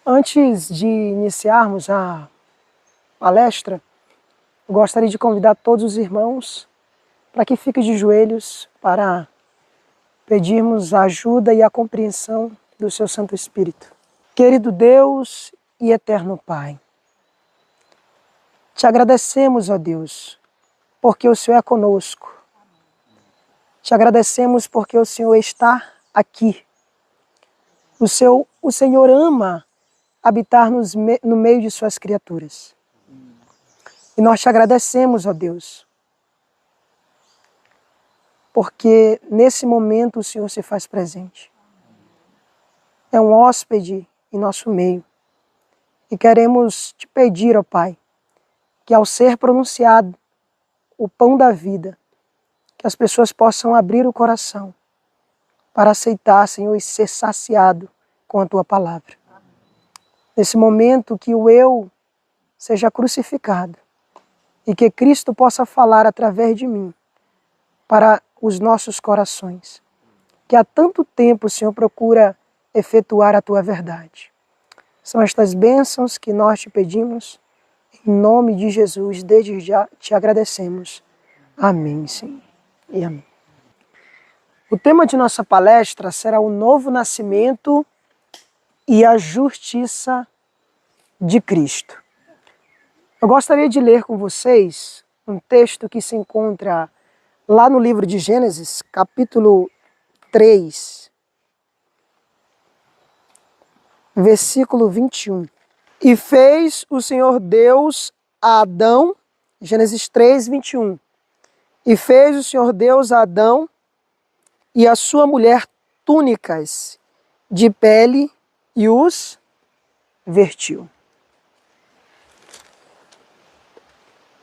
Antes de iniciarmos a palestra, eu gostaria de convidar todos os irmãos para que fiquem de joelhos para pedirmos a ajuda e a compreensão do seu Santo Espírito. Querido Deus e eterno Pai, te agradecemos, ó Deus, porque o Senhor é conosco. Te agradecemos porque o Senhor está aqui. O Senhor ama habitar no meio de suas criaturas. E nós te agradecemos, ó Deus, porque nesse momento o Senhor se faz presente. É um hóspede em nosso meio. E queremos te pedir, ó Pai, que ao ser pronunciado o pão da vida, que as pessoas possam abrir o coração para aceitar, Senhor, e ser saciado com a Tua palavra. Nesse momento que o eu seja crucificado e que Cristo possa falar através de mim para os nossos corações, que há tanto tempo o Senhor procura efetuar a Tua verdade. São estas bênçãos que nós te pedimos, em nome de Jesus, desde já te agradecemos. Amém, Senhor. E amém. O tema de nossa palestra será o novo nascimento e a justiça de Cristo. Eu gostaria de ler com vocês um texto que se encontra lá no livro de Gênesis, capítulo 3, versículo 21. E fez o Senhor Deus a Adão, Gênesis 3, 21. E fez o Senhor Deus a Adão e a sua mulher túnicas de pele e os vestiu.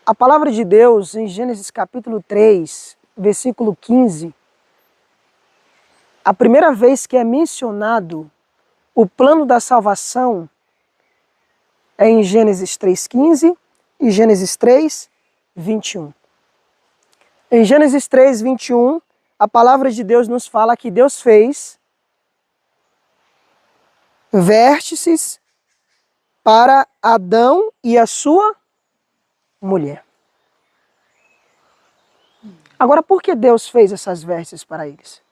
A palavra de Deus em Gênesis capítulo 3, versículo 15, a primeira vez que é mencionado o plano da salvação é em Gênesis 3,15 e Gênesis 3, 21. Em Gênesis 3, 21, a palavra de Deus nos fala que Deus fez vértices para Adão e a sua mulher. Agora, por que Deus fez essas vértices para eles?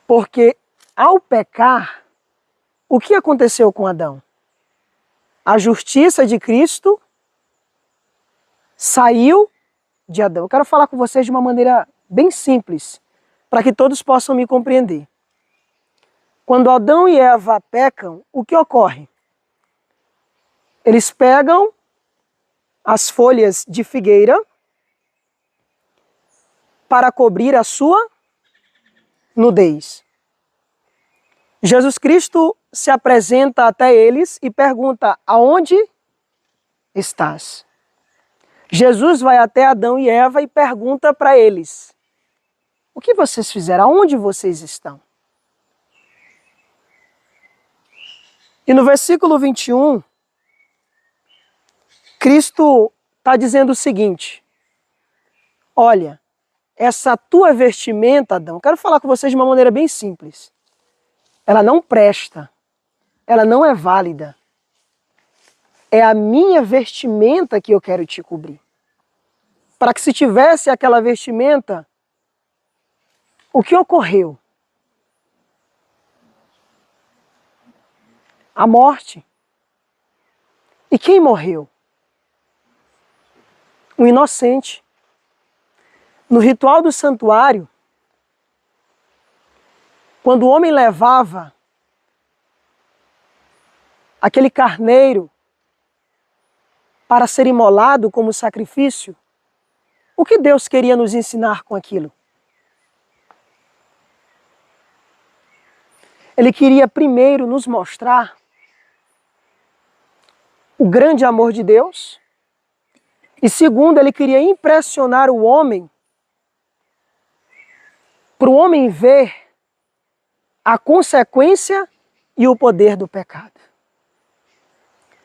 Porque ao pecar, o que aconteceu com Adão? A justiça de Cristo saiu de Adão. Eu quero falar com vocês de uma maneira bem simples, para que todos possam me compreender. Quando Adão e Eva pecam, o que ocorre? Eles pegam as folhas de figueira para cobrir a sua nudez. Jesus Cristo se apresenta até eles e pergunta: aonde estás? Jesus vai até Adão e Eva e pergunta para eles: o que vocês fizeram? Aonde vocês estão? E no versículo 21, Cristo está dizendo o seguinte: olha, essa tua vestimenta, Adão, quero falar com vocês de uma maneira bem simples. Ela não presta, ela não é válida. É a minha vestimenta que eu quero te cobrir. Para que se tivesse aquela vestimenta, o que ocorreu? A morte. E quem morreu? O inocente. No ritual do santuário, quando o homem levava aquele carneiro para ser imolado como sacrifício, o que Deus queria nos ensinar com aquilo? Ele queria primeiro nos mostrar o grande amor de Deus e segundo, ele queria impressionar o homem para o homem ver a consequência e o poder do pecado.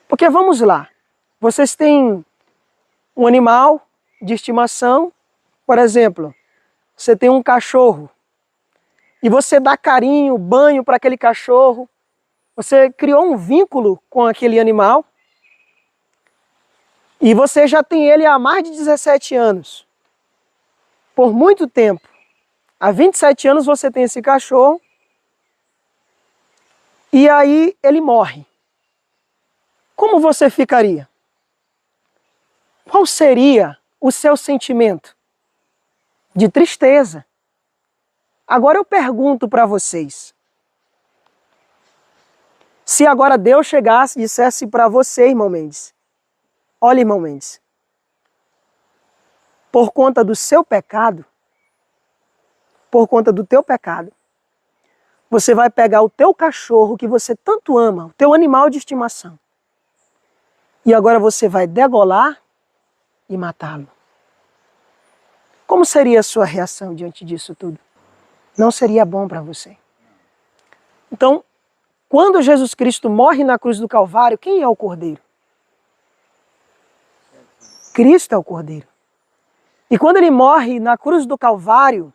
Porque vamos lá, vocês têm um animal de estimação, por exemplo, você tem um cachorro e você dá carinho, banho para aquele cachorro, Você criou um vínculo com aquele animal e você já tem ele há mais de 17 anos. Por muito tempo. Há 27 anos você tem esse cachorro e aí ele morre. Como você ficaria? Qual seria o seu sentimento? De tristeza. Agora eu pergunto para vocês. Se agora Deus chegasse e dissesse para você, irmão Mendes, olha, irmão Mendes, por conta do seu pecado, por conta do teu pecado, você vai pegar o teu cachorro que você tanto ama, o teu animal de estimação, e agora você vai degolar e matá-lo. Como seria a sua reação diante disso tudo? Não seria bom para você. Então, quando Jesus Cristo morre na cruz do Calvário, quem é o Cordeiro? Cristo é o Cordeiro. E quando ele morre na cruz do Calvário,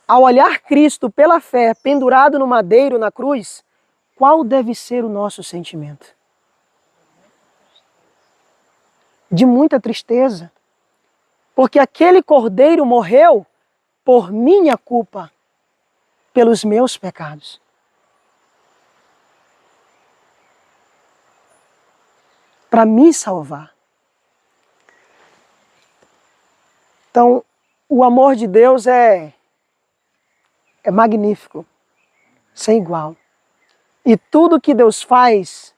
ao olhar Cristo pela fé pendurado no madeiro na cruz, qual deve ser o nosso sentimento? De muita tristeza. Porque aquele Cordeiro morreu por minha culpa, pelos meus pecados. Para me salvar. Então, o amor de Deus é magnífico, sem igual. E tudo que Deus faz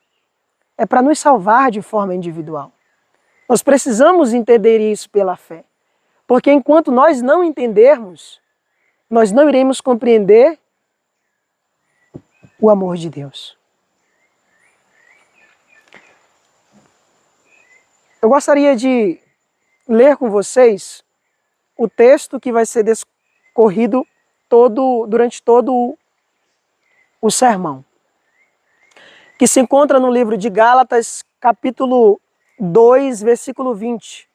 é para nos salvar de forma individual. Nós precisamos entender isso pela fé. Porque enquanto nós não entendermos, nós não iremos compreender o amor de Deus. Eu gostaria de ler com vocês o texto que vai ser discorrido durante todo o sermão, que se encontra no livro de Gálatas, capítulo 2, versículo 20.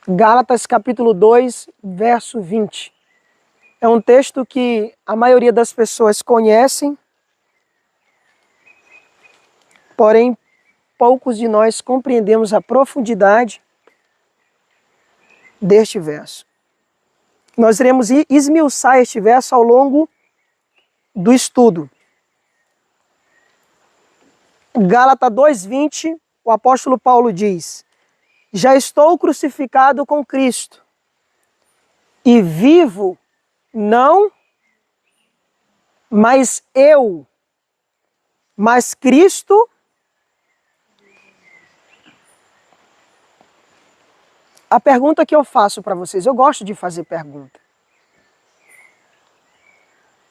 Gálatas, capítulo 2, verso 20. É um texto que a maioria das pessoas conhecem, porém poucos de nós compreendemos a profundidade deste verso. Nós iremos esmiuçar este verso ao longo do estudo. Gálatas 2:20, o apóstolo Paulo diz: já estou crucificado com Cristo, e vivo não mais eu, mas Cristo. A pergunta que eu faço para vocês, eu gosto de fazer pergunta.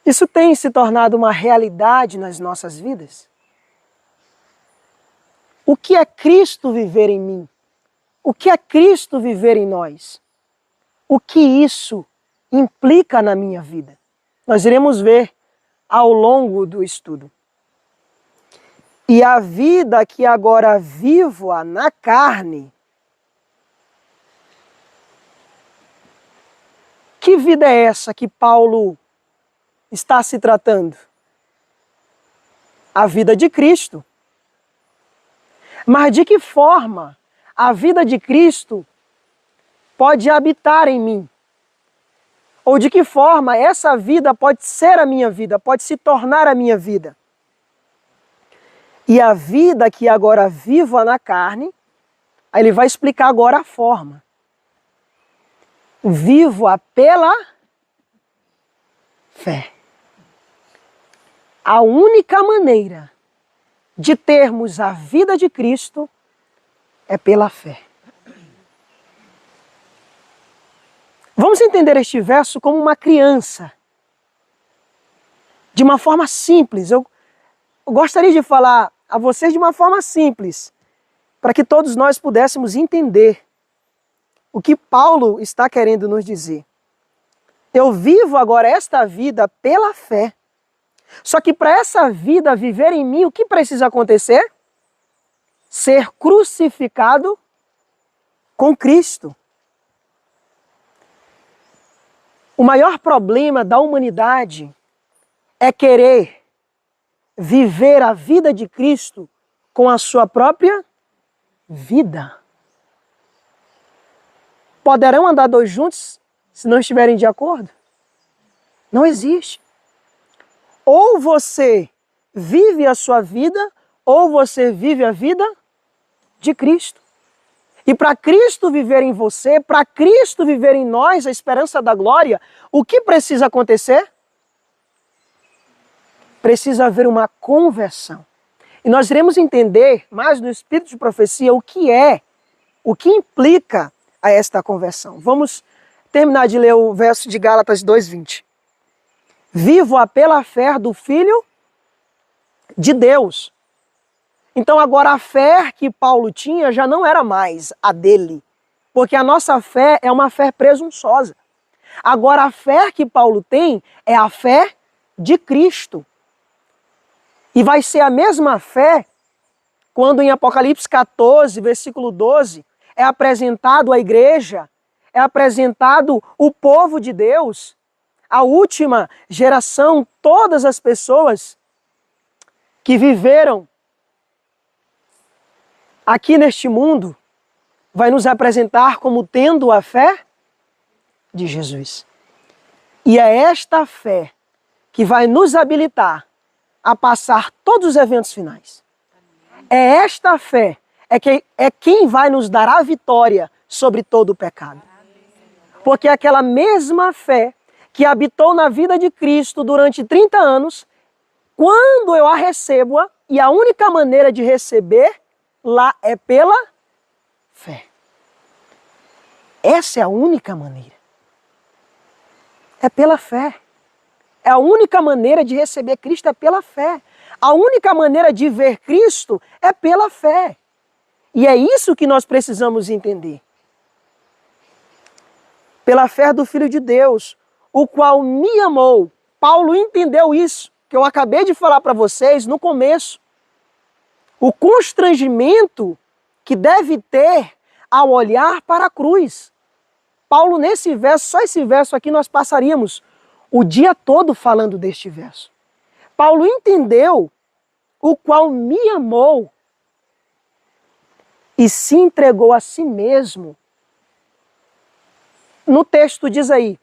Isso tem se tornado uma realidade nas nossas vidas? O que é Cristo viver em mim? O que é Cristo viver em nós? O que isso implica na minha vida? Nós iremos ver ao longo do estudo. E a vida que agora vivo na carne, que vida é essa que Paulo está se tratando? A vida de Cristo. Mas de que forma a vida de Cristo pode habitar em mim? Ou de que forma essa vida pode ser a minha vida, pode se tornar a minha vida? E a vida que agora vivo na carne, aí ele vai explicar agora a forma. Vivo-a pela fé. A única maneira de termos a vida de Cristo é pela fé. Vamos entender este verso como uma criança. De uma forma simples. Eu gostaria de falar a vocês de uma forma simples, para que todos nós pudéssemos entender o que Paulo está querendo nos dizer. Eu vivo agora esta vida pela fé. Só que para essa vida viver em mim, o que precisa acontecer? Ser crucificado com Cristo. O maior problema da humanidade é querer viver a vida de Cristo com a sua própria vida. Poderão andar dois juntos se não estiverem de acordo? Não existe. Ou você vive a sua vida, ou você vive a vida de Cristo. E para Cristo viver em você, para Cristo viver em nós, a esperança da glória, o que precisa acontecer? Precisa haver uma conversão. E nós iremos entender mais no espírito de profecia o que implica a esta conversão. Vamos terminar de ler o verso de Gálatas 2:20. Vivo pela fé do Filho de Deus. Então agora a fé que Paulo tinha já não era mais a dele, porque a nossa fé é uma fé presunçosa. Agora a fé que Paulo tem é a fé de Cristo. E vai ser a mesma fé quando em Apocalipse 14, versículo 12, é apresentado a igreja, é apresentado o povo de Deus, a última geração, todas as pessoas que viveram aqui neste mundo, vai nos apresentar como tendo a fé de Jesus. E é esta fé que vai nos habilitar a passar todos os eventos finais. É esta fé é quem vai nos dar a vitória sobre todo o pecado. Porque é aquela mesma fé que habitou na vida de Cristo durante 30 anos, quando eu a recebo, e a única maneira de receber lá é pela fé. Essa é a única maneira. É pela fé. É a única maneira de receber Cristo é pela fé. A única maneira de ver Cristo é pela fé. E é isso que nós precisamos entender. Pela fé do Filho de Deus, o qual me amou. Paulo entendeu isso, que eu acabei de falar para vocês no começo. O constrangimento que deve ter ao olhar para a cruz. Paulo, nesse verso, só esse verso aqui, nós passaríamos o dia todo falando deste verso. Paulo entendeu o qual me amou e se entregou a si mesmo. No texto diz aí,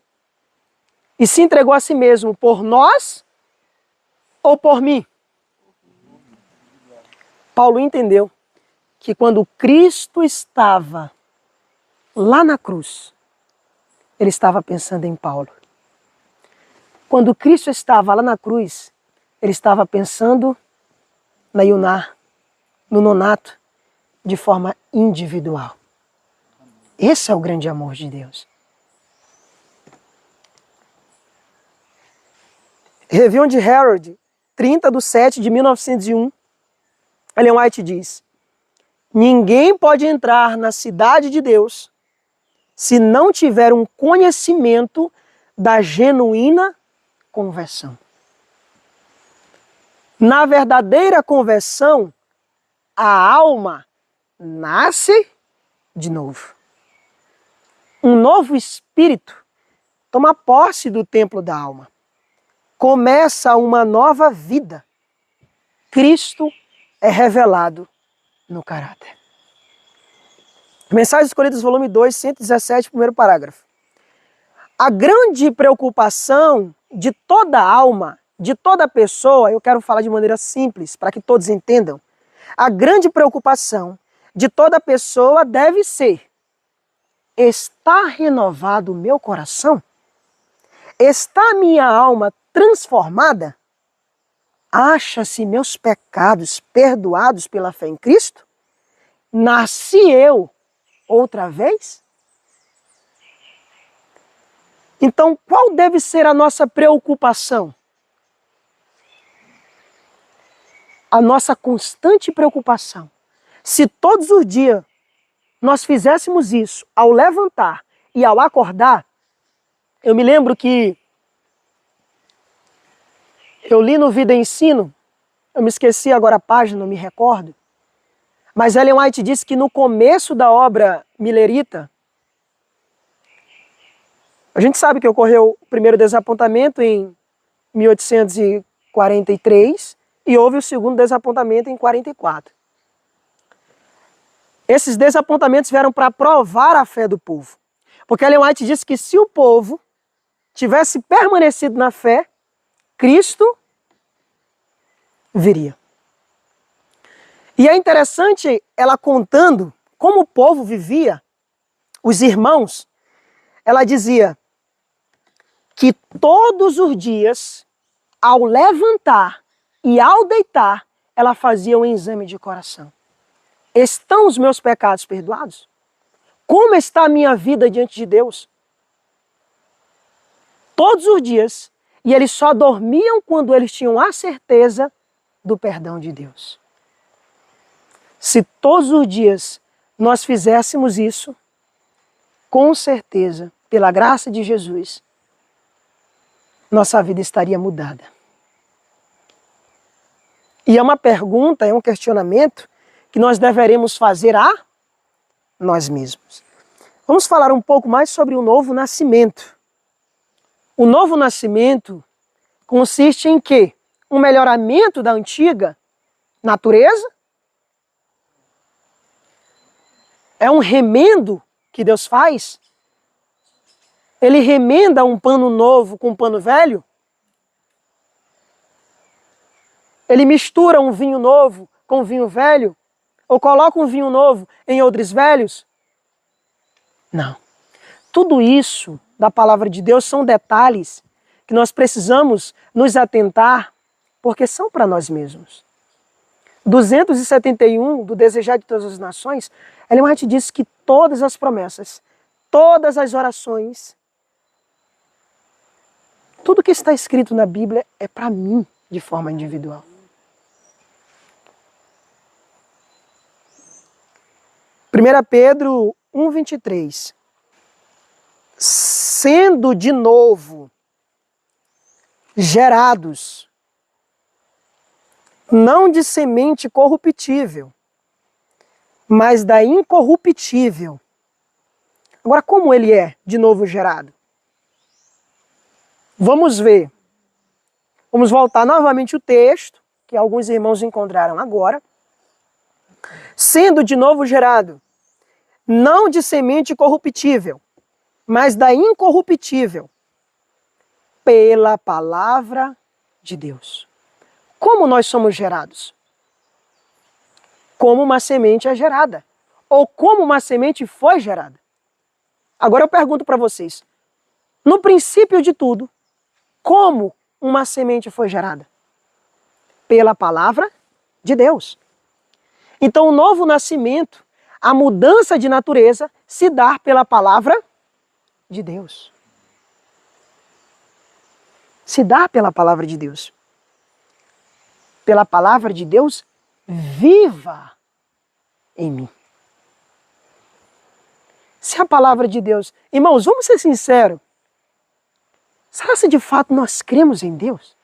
e se entregou a si mesmo por nós ou por mim? Paulo entendeu que quando Cristo estava lá na cruz, ele estava pensando em Paulo. Quando Cristo estava lá na cruz, ele estava pensando na Yuná, no Nonato, de forma individual. Esse é o grande amor de Deus. Réveillon de Herod, 30/7/1901, Ellen White diz: ninguém pode entrar na cidade de Deus se não tiver um conhecimento da genuína conversão. Na verdadeira conversão, a alma nasce de novo. Um novo espírito toma posse do templo da alma. Começa uma nova vida. Cristo é revelado no caráter. Mensagens Escolhidas, volume 2, 117, primeiro parágrafo. A grande preocupação de toda alma, de toda pessoa, eu quero falar de maneira simples, para que todos entendam. A grande preocupação de toda pessoa deve ser: está renovado o meu coração? Está minha alma transformada? Acha-se meus pecados perdoados pela fé em Cristo? Nasci eu outra vez? Então, qual deve ser a nossa preocupação? A nossa constante preocupação. Se todos os dias nós fizéssemos isso, ao levantar e ao acordar, eu me lembro que eu li no Vida e Ensino, eu me esqueci agora a página, não me recordo, mas Ellen White disse que no começo da obra Millerita, a gente sabe que ocorreu o primeiro desapontamento em 1843 e houve o segundo desapontamento em 44. Esses desapontamentos vieram para provar a fé do povo. Porque Ellen White disse que se o povo tivesse permanecido na fé, Cristo viria. E é interessante ela contando como o povo vivia, os irmãos. Ela dizia que todos os dias, ao levantar e ao deitar, ela fazia um exame de coração. Estão os meus pecados perdoados? Como está a minha vida diante de Deus? Todos os dias. E eles só dormiam quando eles tinham a certeza do perdão de Deus. Se todos os dias nós fizéssemos isso, com certeza, pela graça de Jesus, nossa vida estaria mudada. E é uma pergunta, é um questionamento que nós deveremos fazer a nós mesmos. Vamos falar um pouco mais sobre o novo nascimento. O novo nascimento consiste em quê? Um melhoramento da antiga natureza? É um remendo que Deus faz? Ele remenda um pano novo com um pano velho? Ele mistura um vinho novo com um vinho velho? Ou coloca um vinho novo em odres velhos? Não. Tudo isso da palavra de Deus são detalhes que nós precisamos nos atentar, porque são para nós mesmos. 271 do Desejar de Todas as Nações, Ellen White diz que todas as promessas, todas as orações, tudo que está escrito na Bíblia é para mim de forma individual. 1 Pedro 1,23. Sendo de novo gerados, não de semente corruptível, mas da incorruptível. Agora, como ele é de novo gerado? Vamos ver. Vamos voltar novamente o texto, que alguns irmãos encontraram agora. Sendo de novo gerado, não de semente corruptível, mas da incorruptível, pela palavra de Deus. Como nós somos gerados? Como uma semente é gerada, ou como uma semente foi gerada. Agora eu pergunto para vocês, no princípio de tudo, como uma semente foi gerada? Pela palavra de Deus. Então o novo nascimento, a mudança de natureza, se dá pela palavra de Deus. Se dá pela palavra de Deus. Pela palavra de Deus viva em mim. Se a palavra de Deus... Irmãos, vamos ser sinceros. Será se de fato nós cremos em Deus?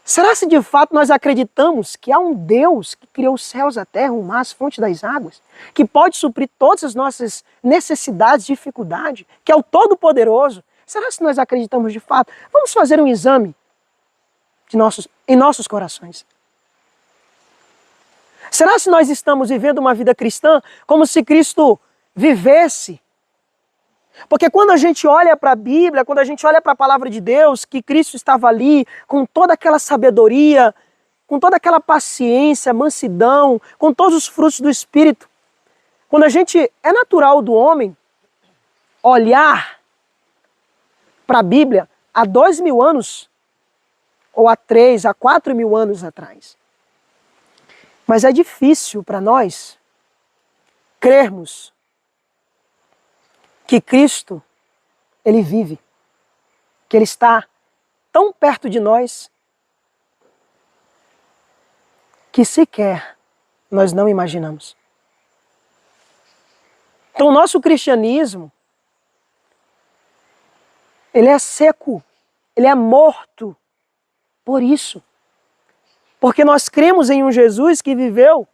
Será se de fato nós acreditamos que há um Deus que criou os céus, a terra, o mar, as fontes das águas, que pode suprir todas as nossas necessidades, dificuldades, que é o Todo-Poderoso? Será se nós acreditamos de fato? Vamos fazer um exame em nossos corações. Será se nós estamos vivendo uma vida cristã como se Cristo vivesse? Porque quando a gente olha para a Bíblia, quando a gente olha para a palavra de Deus, que Cristo estava ali com toda aquela sabedoria, com toda aquela paciência, mansidão, com todos os frutos do Espírito, quando a gente, é natural do homem olhar para a Bíblia há 2000 anos, ou há 3, há 4.000 anos atrás. Mas é difícil para nós crermos que Cristo, Ele vive, que Ele está tão perto de nós que sequer nós não imaginamos. Então o nosso cristianismo, ele é seco, ele é morto por isso. Porque nós cremos em um Jesus que viveu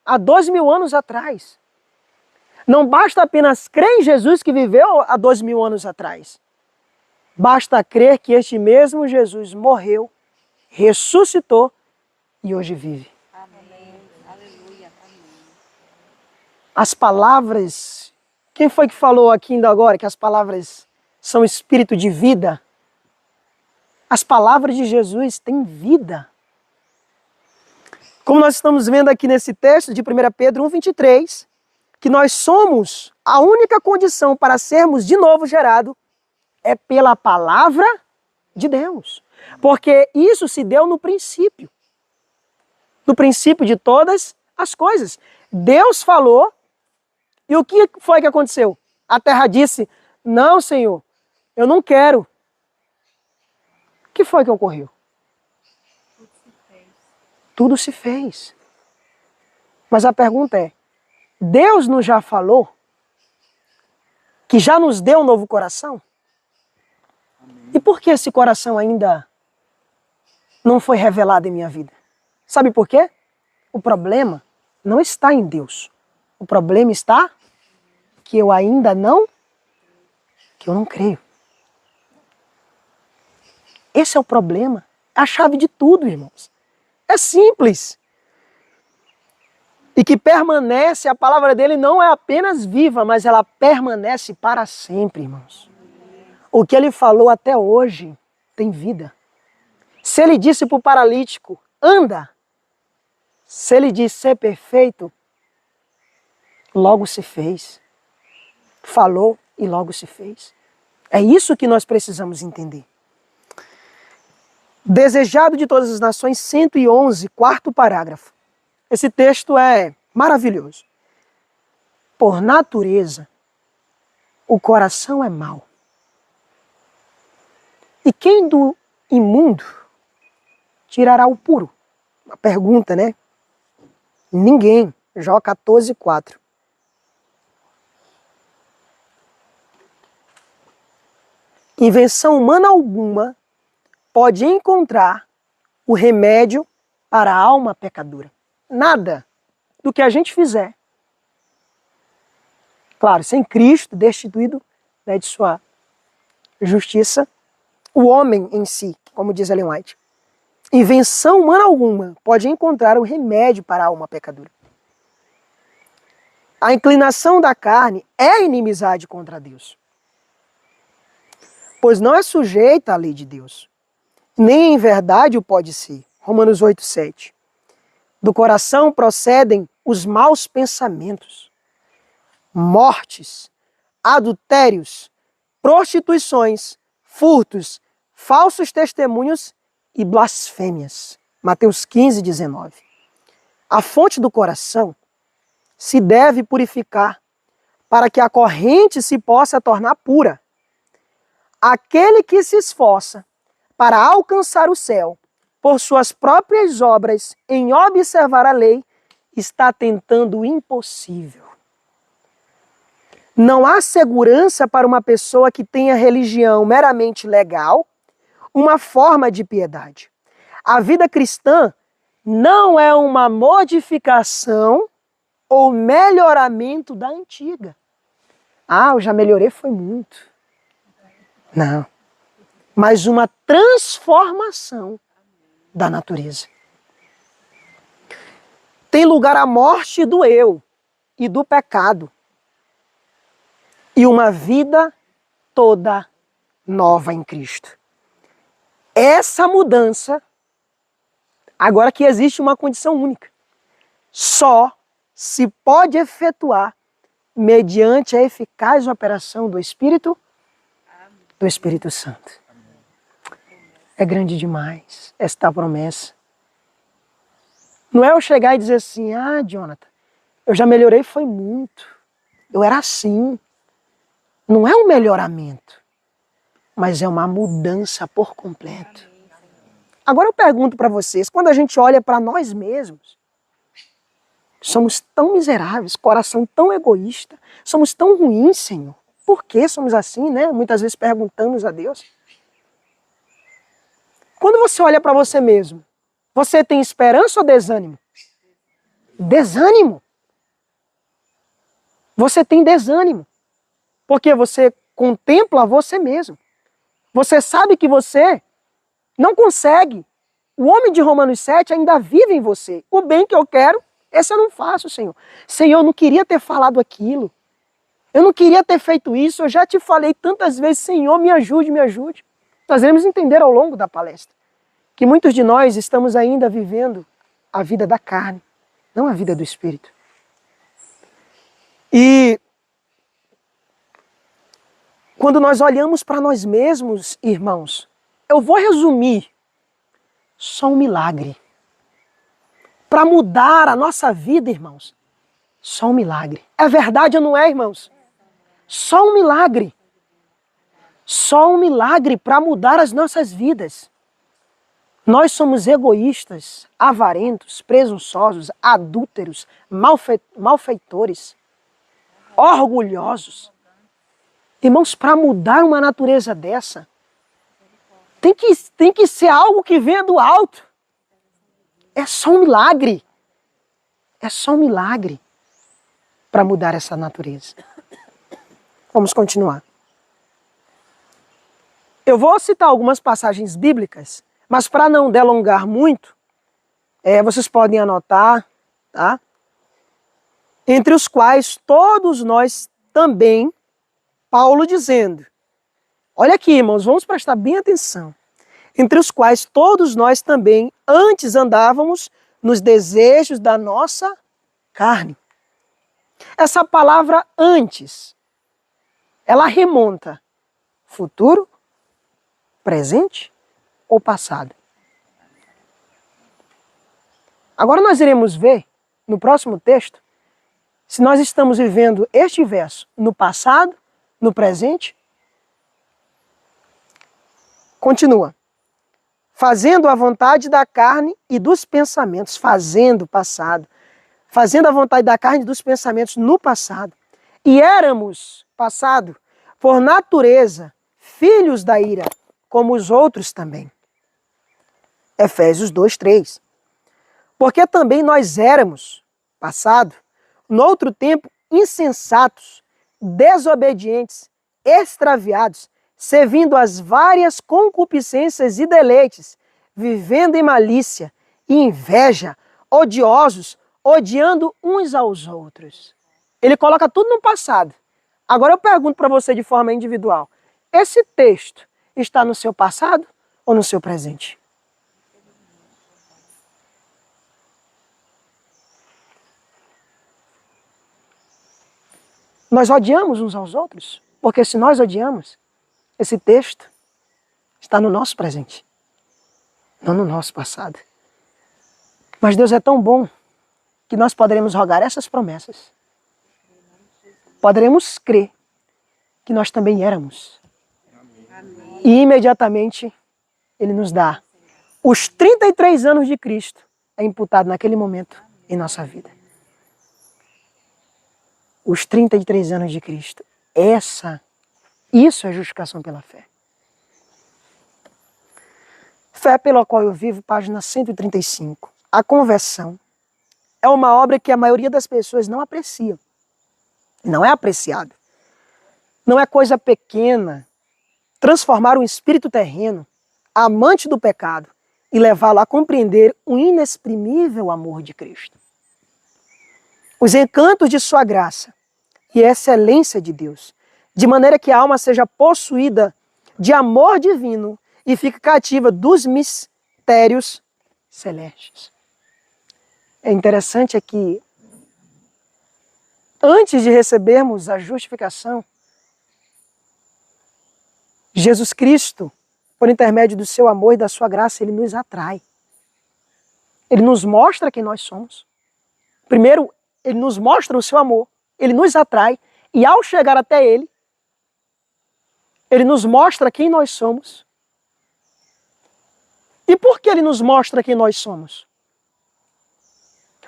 há 2000 anos atrás. Não basta apenas crer em Jesus que viveu há 2000 anos atrás. Basta crer que este mesmo Jesus morreu, ressuscitou e hoje vive. Amém. Aleluia. Amém. As palavras, quem foi que falou aqui ainda agora que as palavras são espírito de vida? As palavras de Jesus têm vida. Como nós estamos vendo aqui nesse texto de 1 Pedro 1,23, que nós somos, a única condição para sermos de novo gerados é pela palavra de Deus. Porque isso se deu no princípio. No princípio de todas as coisas. Deus falou e o que foi que aconteceu? A terra disse, não, Senhor, eu não quero. O que foi que ocorreu? Tudo se fez. Mas a pergunta é, Deus nos já falou que já nos deu um novo coração? E por que esse coração ainda não foi revelado em minha vida? Sabe por quê? O problema não está em Deus. O problema está que eu ainda não creio. Esse é o problema. É a chave de tudo, irmãos. É simples. E que permanece, a palavra dele não é apenas viva, mas ela permanece para sempre, irmãos. O que ele falou até hoje tem vida. Se ele disse para o paralítico, anda. Se ele disse ser perfeito, logo se fez. Falou e logo se fez. É isso que nós precisamos entender. Desejado de todas as nações, 111, quarto parágrafo. Esse texto é maravilhoso. Por natureza, o coração é mau. E quem do imundo tirará o puro? Uma pergunta, né? Ninguém. Jó 14, 4. Invenção humana alguma pode encontrar o remédio para a alma pecadora. Nada do que a gente fizer. Claro, sem Cristo, destituído, né, de sua justiça, o homem em si, como diz Ellen White. Invenção humana alguma pode encontrar o remédio para a alma pecadora. A inclinação da carne é inimizade contra Deus, pois não é sujeita à lei de Deus, nem em verdade o pode ser. Romanos 8, 7. Do coração procedem os maus pensamentos, mortes, adultérios, prostituições, furtos, falsos testemunhos e blasfêmias. Mateus 15, 19. A fonte do coração se deve purificar para que a corrente se possa tornar pura. Aquele que se esforça para alcançar o céu por suas próprias obras em observar a lei está tentando o impossível. Não há segurança para uma pessoa que tenha religião meramente legal, uma forma de piedade. A vida cristã não é uma modificação ou melhoramento da antiga. Ah, eu já melhorei, foi muito. Não. Mas uma transformação da natureza. Tem lugar a morte do eu e do pecado. E uma vida toda nova em Cristo. Essa mudança, agora que existe uma condição única, só se pode efetuar mediante a eficaz operação do Espírito Santo. É grande demais esta promessa. Não é eu chegar e dizer assim, ah, Jonathan, eu já melhorei, foi muito. Eu era assim. Não é um melhoramento, mas é uma mudança por completo. Agora eu pergunto para vocês, quando a gente olha para nós mesmos, somos tão miseráveis, coração tão egoísta, somos tão ruins, Senhor. Por que somos assim, né? Muitas vezes perguntamos a Deus. Quando você olha para você mesmo, você tem esperança ou desânimo? Desânimo. Você tem desânimo. Porque você contempla você mesmo. Você sabe que você não consegue. O homem de Romanos 7 ainda vive em você. O bem que eu quero, esse eu não faço, Senhor. Senhor, eu não queria ter falado aquilo. Eu não queria ter feito isso. Eu já te falei tantas vezes, Senhor, me ajude, me ajude. Nós iremos entender ao longo da palestra que muitos de nós estamos ainda vivendo a vida da carne, não a vida do Espírito. E quando nós olhamos para nós mesmos, irmãos, eu vou resumir só um milagre. Para mudar a nossa vida, irmãos, só um milagre. É verdade ou não é, irmãos? Só um milagre. Só um milagre para mudar as nossas vidas. Nós somos egoístas, avarentos, presunçosos, adúlteros, malfeitores, orgulhosos. Irmãos, para mudar uma natureza dessa, tem que ser algo que venha do alto. É só um milagre. É só um milagre para mudar essa natureza. Vamos continuar. Eu vou citar algumas passagens bíblicas, mas para não delongar muito, vocês podem anotar, tá? Entre os quais todos nós também, Paulo dizendo, olha aqui, irmãos, vamos prestar bem atenção. Entre os quais todos nós também antes andávamos nos desejos da nossa carne. Essa palavra antes, ela remonta futuro, presente ou passado. Agora nós iremos ver, no próximo texto, se nós estamos vivendo este verso no passado, no presente. Continua. Fazendo a vontade da carne e dos pensamentos, fazendo passado. Fazendo a vontade da carne e dos pensamentos no passado. E éramos, passado, por natureza, filhos da ira, como os outros também. Efésios 2:3. Porque também nós éramos, passado, no outro tempo, insensatos, desobedientes, extraviados, servindo às várias concupiscências e deleites, vivendo em malícia e inveja, odiosos, odiando uns aos outros. Ele coloca tudo no passado. Agora eu pergunto para você de forma individual, esse texto está no seu passado ou no seu presente? Nós odiamos uns aos outros, porque se nós odiamos, esse texto está no nosso presente, não no nosso passado. Mas Deus é tão bom que nós poderemos rogar essas promessas. Poderemos crer que nós também éramos. Amém. E imediatamente Ele nos dá os 33 anos de Cristo, é imputado naquele momento em nossa vida. Os 33 anos de Cristo. Isso é justificação pela fé. Fé pela qual eu vivo, página 135. A conversão é uma obra que a maioria das pessoas não apreciam. Não é apreciado. Não é coisa pequena transformar um espírito terreno, amante do pecado, e levá-lo a compreender o inexprimível amor de Cristo. Os encantos de sua graça e a excelência de Deus, de maneira que a alma seja possuída de amor divino e fique cativa dos mistérios celestes. É interessante que antes de recebermos a justificação, Jesus Cristo, por intermédio do seu amor e da sua graça, Ele nos atrai. Ele nos mostra quem nós somos. Primeiro, Ele nos mostra o seu amor, Ele nos atrai, e ao chegar até Ele, Ele nos mostra quem nós somos. E por que Ele nos mostra quem nós somos?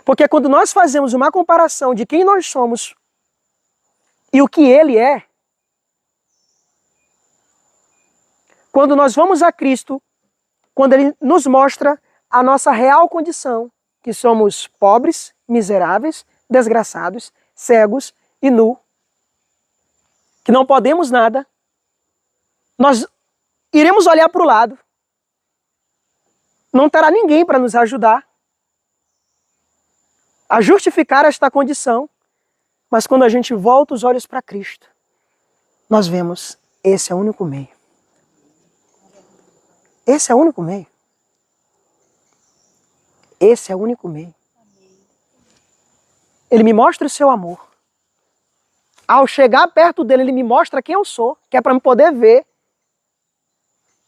Porque quando nós fazemos uma comparação de quem nós somos e o que Ele é, quando nós vamos a Cristo, quando Ele nos mostra a nossa real condição, que somos pobres, miseráveis, desgraçados, cegos e nu, que não podemos nada, nós iremos olhar para o lado. Não terá ninguém para nos ajudar a justificar esta condição. Mas quando a gente volta os olhos para Cristo, nós vemos, esse é o único meio. Esse é o único meio. Esse é o único meio. Ele me mostra o seu amor. Ao chegar perto dele, ele me mostra quem eu sou, que é para eu poder ver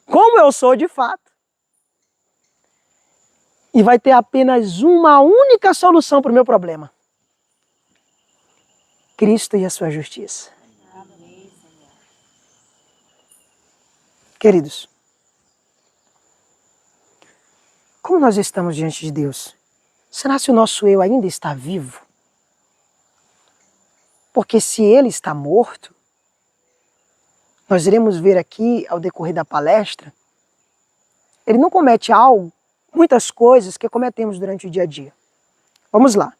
como eu sou de fato. E vai ter apenas uma única solução para o meu problema. Cristo e a sua justiça. Amém, Senhor. Queridos, como nós estamos diante de Deus? Será que o nosso eu ainda está vivo? Porque se ele está morto, nós iremos ver aqui ao decorrer da palestra, ele não comete algo, muitas coisas que cometemos durante o dia a dia. Vamos lá.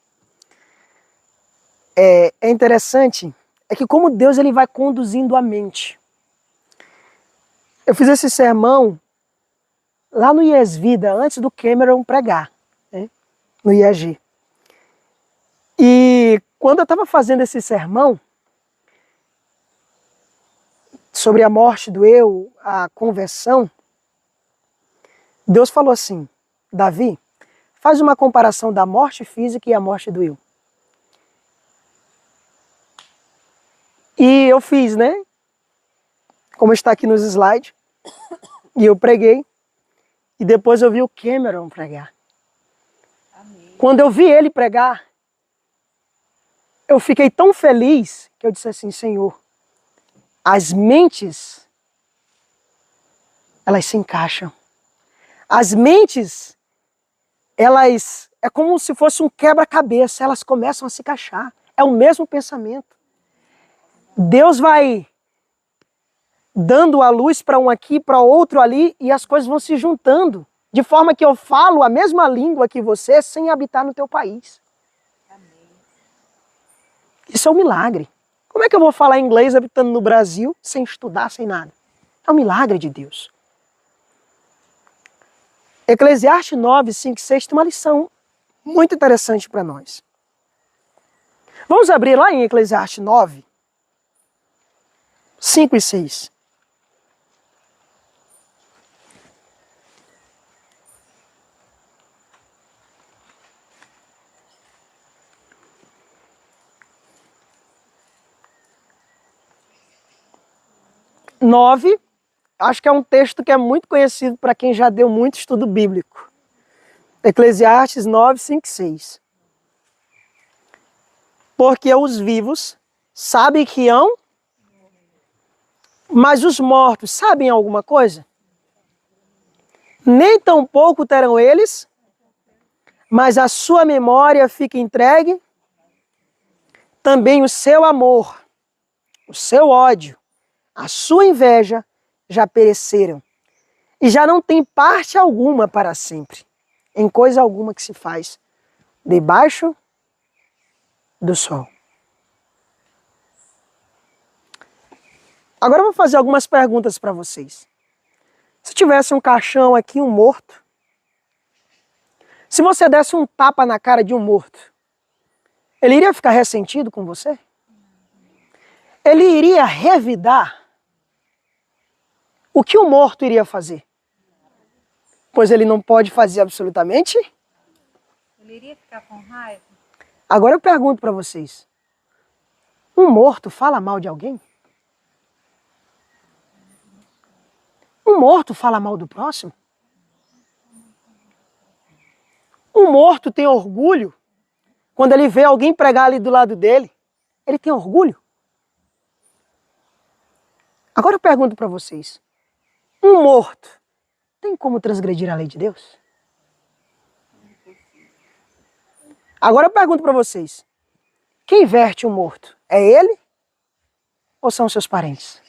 É interessante, é que como Deus ele vai conduzindo a mente. Eu fiz esse sermão lá no IES Vida, antes do Cameron pregar, né, no IAG. E quando eu estava fazendo esse sermão sobre a morte do eu, a conversão, Deus falou assim, Davi, faz uma comparação da morte física e a morte do eu. E eu fiz, né? Como está aqui nos slides. E eu preguei. E depois eu vi o Cameron pregar. Amém. Quando eu vi ele pregar, eu fiquei tão feliz que eu disse assim, Senhor, as mentes, elas se encaixam. As mentes, elas, é como se fosse um quebra-cabeça, elas começam a se encaixar. É o mesmo pensamento. Deus vai dando a luz para um aqui, para outro ali, e as coisas vão se juntando, de forma que eu falo a mesma língua que você sem habitar no teu país. Amém. Isso é um milagre. Como é que eu vou falar inglês habitando no Brasil, sem estudar, sem nada? É um milagre de Deus. Eclesiastes 9, 5 e 6 tem uma lição muito interessante para nós. Vamos abrir lá em Eclesiastes 9, 5 e 6. Nove, acho que é um texto que é muito conhecido para quem já deu muito estudo bíblico. Eclesiastes 9, 5 e 6. Porque os vivos sabem que hão, mas os mortos sabem alguma coisa? Nem tampouco terão eles, mas a sua memória fica entregue, também o seu amor, o seu ódio, a sua inveja já pereceram, e já não tem parte alguma para sempre, em coisa alguma que se faz debaixo do sol. Agora eu vou fazer algumas perguntas para vocês. Se tivesse um caixão aqui, um morto, se você desse um tapa na cara de um morto, ele iria ficar ressentido com você? Ele iria revidar? O que o morto iria fazer? Pois ele não pode fazer absolutamente. Ele iria ficar com raiva? Agora eu pergunto para vocês. Um morto fala mal de alguém? Um morto fala mal do próximo? Um morto tem orgulho quando ele vê alguém pregar ali do lado dele? Ele tem orgulho? Agora eu pergunto para vocês. Um morto tem como transgredir a lei de Deus? Agora eu pergunto para vocês. Quem verte um morto? É ele ou são seus parentes?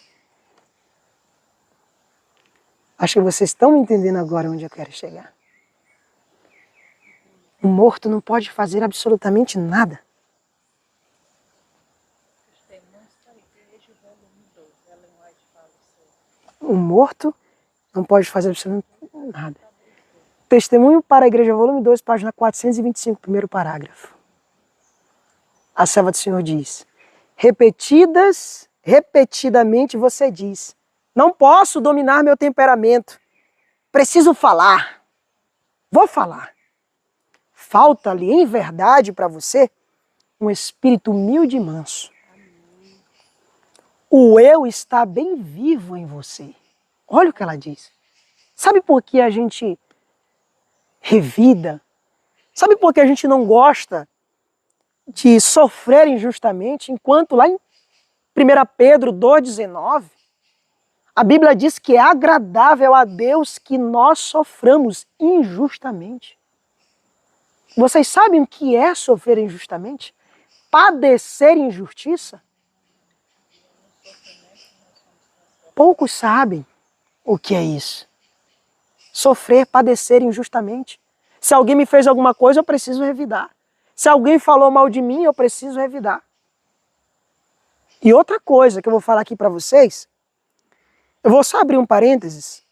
Acho que vocês estão me entendendo agora onde eu quero chegar. Um morto não pode fazer absolutamente nada. O morto, Não pode fazer absolutamente nada. Testemunho para a Igreja, volume 2, página 425, primeiro parágrafo. A serva do Senhor diz: repetidamente você diz: não posso dominar meu temperamento, preciso falar, vou falar. Falta-lhe, em verdade, para você, um espírito humilde e manso. O eu está bem vivo em você. Olha o que ela diz. Sabe por que a gente revida? Sabe por que a gente não gosta de sofrer injustamente? Enquanto lá em 1 Pedro 2,19, a Bíblia diz que é agradável a Deus que nós soframos injustamente. Vocês sabem o que é sofrer injustamente? Padecer injustiça? Poucos sabem o que é isso. Sofrer, padecer injustamente. Se alguém me fez alguma coisa, eu preciso revidar. Se alguém falou mal de mim, eu preciso revidar. E outra coisa que eu vou falar aqui para vocês, eu vou só abrir um parênteses.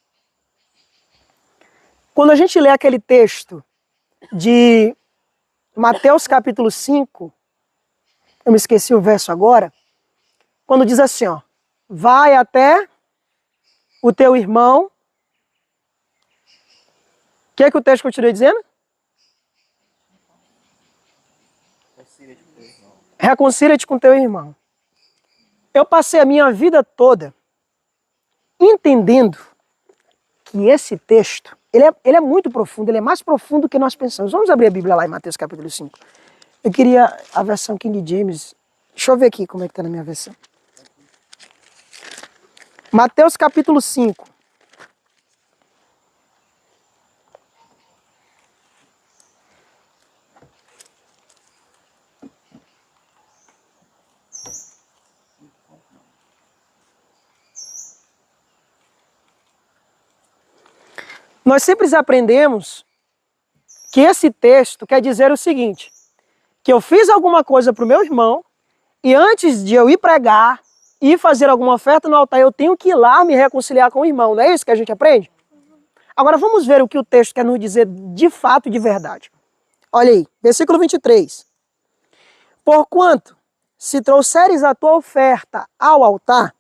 Quando a gente lê aquele texto de Mateus capítulo 5, eu me esqueci o verso agora, quando diz assim, ó, vai até o teu irmão. O que é que o texto continua dizendo? Reconcilia-te com teu irmão. Eu passei a minha vida toda entendendo que esse texto, ele é muito profundo, ele é mais profundo do que nós pensamos. Vamos abrir a Bíblia lá em Mateus capítulo 5. Eu queria a versão King James. Deixa eu ver aqui como é que está na minha versão. Mateus capítulo 5. Nós sempre aprendemos que esse texto quer dizer o seguinte, que eu fiz alguma coisa para o meu irmão e antes de eu ir pregar e fazer alguma oferta no altar, eu tenho que ir lá me reconciliar com o irmão. Não é isso que a gente aprende? Agora vamos ver o que o texto quer nos dizer de fato e de verdade. Olha aí, versículo 23. Porquanto, se trouxeres a tua oferta ao altar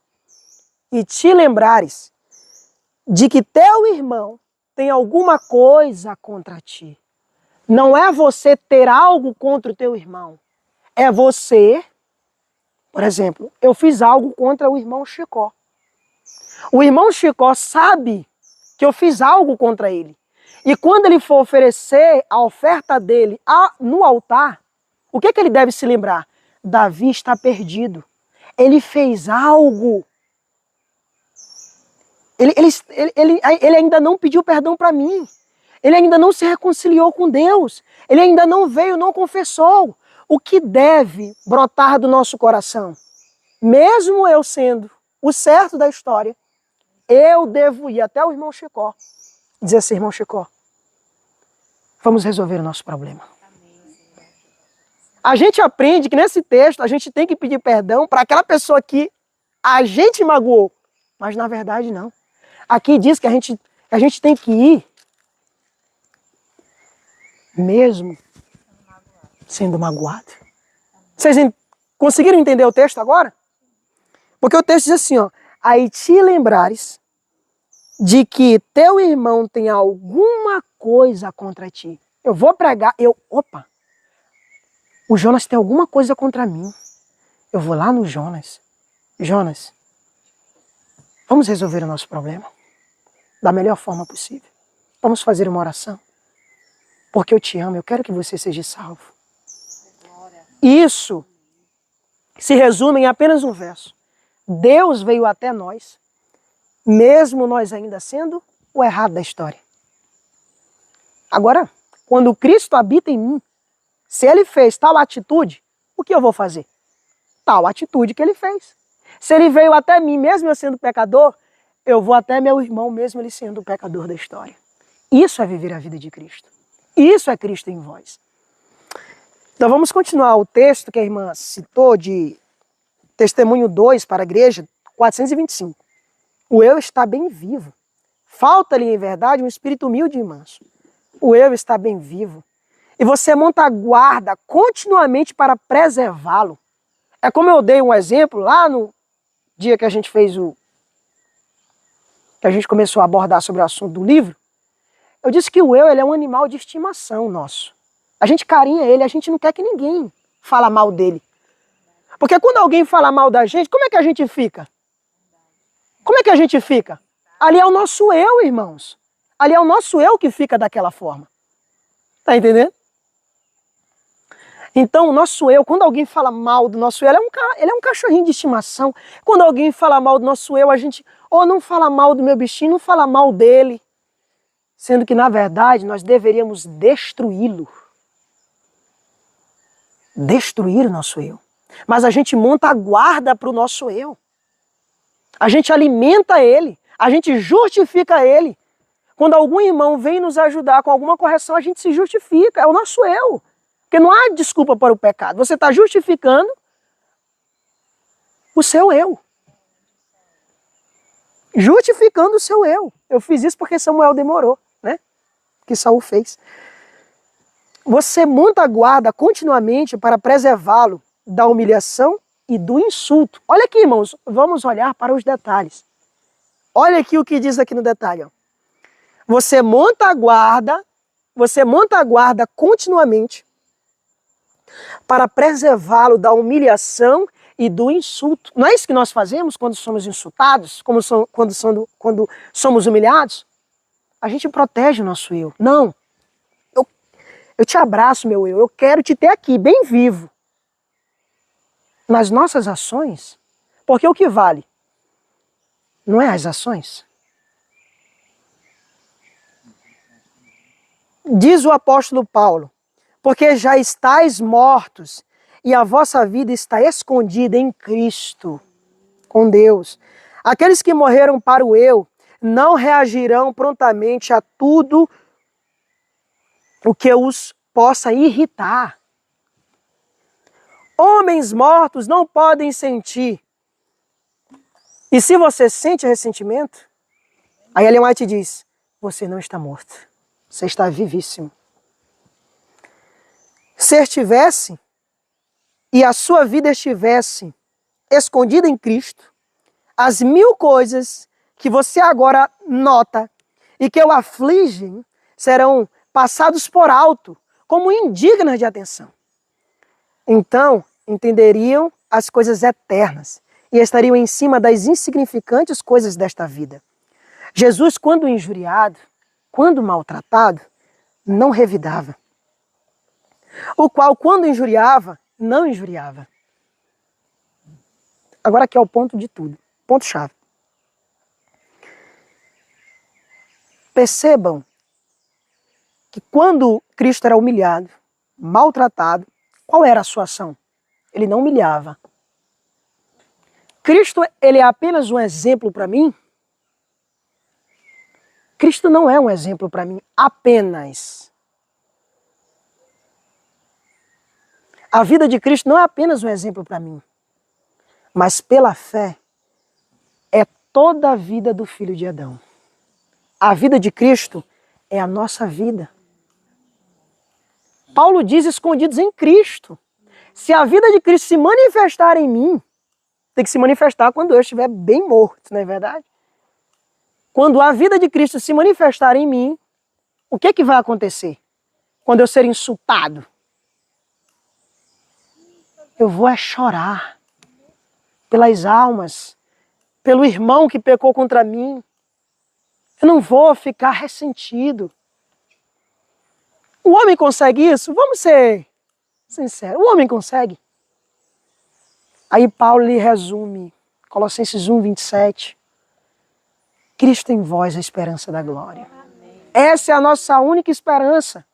e te lembrares de que teu irmão tem alguma coisa contra ti. Não é você ter algo contra o teu irmão. É você, por exemplo, eu fiz algo contra o irmão Chicó. O irmão Chicó sabe que eu fiz algo contra ele. E quando ele for oferecer a oferta dele no altar, o que ele deve se lembrar? Davi está perdido. Ele fez algo. Ele ainda não pediu perdão para mim. Ele ainda não se reconciliou com Deus. Ele ainda não veio, não confessou. O que deve brotar do nosso coração? Mesmo eu sendo o certo da história, eu devo ir até o irmão Chicó. Dizer assim, irmão Chicó, vamos resolver o nosso problema. A gente aprende que nesse texto a gente tem que pedir perdão para aquela pessoa que a gente magoou. Mas na verdade não. Aqui diz que a gente tem que ir mesmo sendo magoado. Vocês conseguiram entender o texto agora? Porque o texto diz assim, ó, aí te lembrares de que teu irmão tem alguma coisa contra ti. Eu vou pregar, opa, o Jonas tem alguma coisa contra mim. Eu vou lá no Jonas. Jonas, vamos resolver o nosso problema da melhor forma possível. Vamos fazer uma oração. Porque eu te amo, eu quero que você seja salvo. Isso se resume em apenas um verso. Deus veio até nós, mesmo nós ainda sendo o errado da história. Agora, quando Cristo habita em mim, se Ele fez tal atitude, o que eu vou fazer? Tal atitude que Ele fez. Se Ele veio até mim, mesmo eu sendo pecador, eu vou até meu irmão, mesmo ele sendo o pecador da história. Isso é viver a vida de Cristo. Isso é Cristo em vós. Então vamos continuar o texto que a irmã citou de Testemunho 2 para a igreja, 425. O eu está bem vivo. Falta-lhe, em verdade, um espírito humilde e manso. O eu está bem vivo. E você monta a guarda continuamente para preservá-lo. É como eu dei um exemplo lá no dia que a gente fez que a gente começou a abordar sobre o assunto do livro. Eu disse que o eu, ele é um animal de estimação nosso. A gente carinha ele, a gente não quer que ninguém fale mal dele. Porque quando alguém fala mal da gente, como é que a gente fica? Como é que a gente fica? Ali é o nosso eu, irmãos. Ali é o nosso eu que fica daquela forma. Tá entendendo? Então, o nosso eu, quando alguém fala mal do nosso eu, ele é um cachorrinho de estimação. Quando alguém fala mal do nosso eu, a gente ou não fala mal do meu bichinho, não fala mal dele. Sendo que, na verdade, nós deveríamos destruí-lo. Destruir o nosso eu. Mas a gente monta a guarda para o nosso eu. A gente alimenta ele. A gente justifica ele. Quando algum irmão vem nos ajudar com alguma correção, a gente se justifica. É o nosso eu. Porque não há desculpa para o pecado. Você está justificando o seu eu. Justificando o seu eu. Eu fiz isso porque Samuel demorou, né? Que Saul fez. Você monta a guarda continuamente para preservá-lo da humilhação e do insulto. Olha aqui, irmãos, vamos olhar para os detalhes. Olha aqui o que diz aqui no detalhe. Ó. Você monta a guarda continuamente para preservá-lo da humilhação e do insulto. Não é isso que nós fazemos quando somos insultados, quando somos humilhados? A gente protege o nosso eu. Não. Eu te abraço, meu eu quero te ter aqui, bem vivo. Nas nossas ações, porque o que vale não é as ações. Diz o apóstolo Paulo, porque já estáis mortos e a vossa vida está escondida em Cristo, com Deus. Aqueles que morreram para o eu não reagirão prontamente a tudo o que os possa irritar. Homens mortos não podem sentir. E se você sente ressentimento, aí Ellen White diz, você não está morto, você está vivíssimo. Se estivesse e a sua vida estivesse escondida em Cristo, as 1000 coisas que você agora nota e que o afligem serão passados por alto, como indignas de atenção. Então, entenderiam as coisas eternas e estariam em cima das insignificantes coisas desta vida. Jesus, quando injuriado, quando maltratado, não revidava. O qual, quando injuriava, não injuriava. Agora aqui é o ponto de tudo, ponto-chave. Percebam que quando Cristo era humilhado, maltratado, qual era a sua ação? Ele não humilhava. Cristo, ele é apenas um exemplo para mim? Cristo não é um exemplo para mim apenas. A vida de Cristo não é apenas um exemplo para mim, mas pela fé é toda a vida do Filho de Adão. A vida de Cristo é a nossa vida. Paulo diz escondidos em Cristo. Se a vida de Cristo se manifestar em mim, tem que se manifestar quando eu estiver bem morto, não é verdade? Quando a vida de Cristo se manifestar em mim, o que vai acontecer? Quando eu ser insultado, eu vou chorar pelas almas, pelo irmão que pecou contra mim. Eu não vou ficar ressentido. O homem consegue isso? Vamos ser sinceros. O homem consegue? Aí Paulo lhe resume, Colossenses 1, 27. Cristo em vós, a esperança da glória. Essa é a nossa única esperança.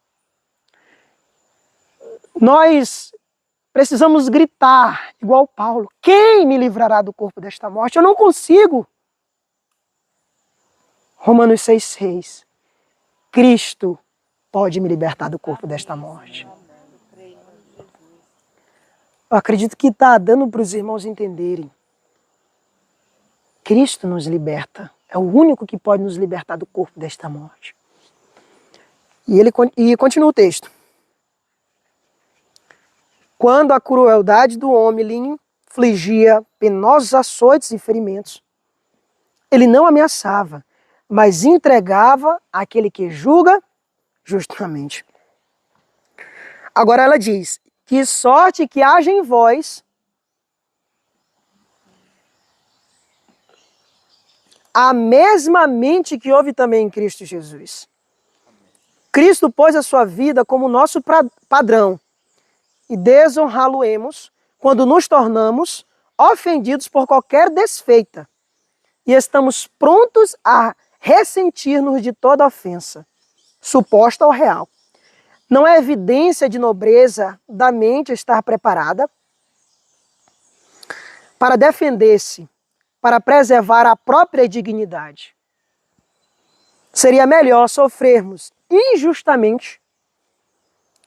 Nós precisamos gritar, igual Paulo, quem me livrará do corpo desta morte? Eu não consigo. Romanos 6,6. Cristo pode me libertar do corpo desta morte. Eu acredito que está dando para os irmãos entenderem. Cristo nos liberta É o único que pode nos libertar do corpo desta morte. E continua o texto. Quando a crueldade do homem lhe infligia penosos açoites e ferimentos, ele não ameaçava, mas entregava àquele que julga justamente. Agora ela diz, que sorte que haja em vós a mesma mente que houve também em Cristo Jesus. Cristo pôs a sua vida como nosso padrão e desonrá-lo-emos quando nos tornamos ofendidos por qualquer desfeita e estamos prontos a ressentir-nos de toda ofensa, suposta ou real. Não é evidência de nobreza da mente estar preparada para defender-se, para preservar a própria dignidade. Seria melhor sofrermos injustamente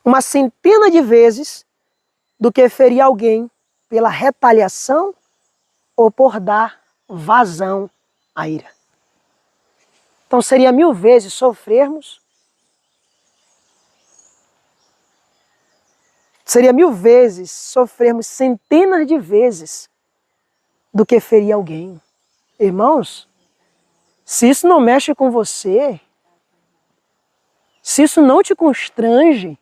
uma centena de vezes do que ferir alguém pela retaliação ou por dar vazão à ira. Então seria 1000 vezes sofrermos, seria 1000 vezes sofrermos centenas de vezes do que ferir alguém. Irmãos, se isso não mexe com você, se isso não te constrange,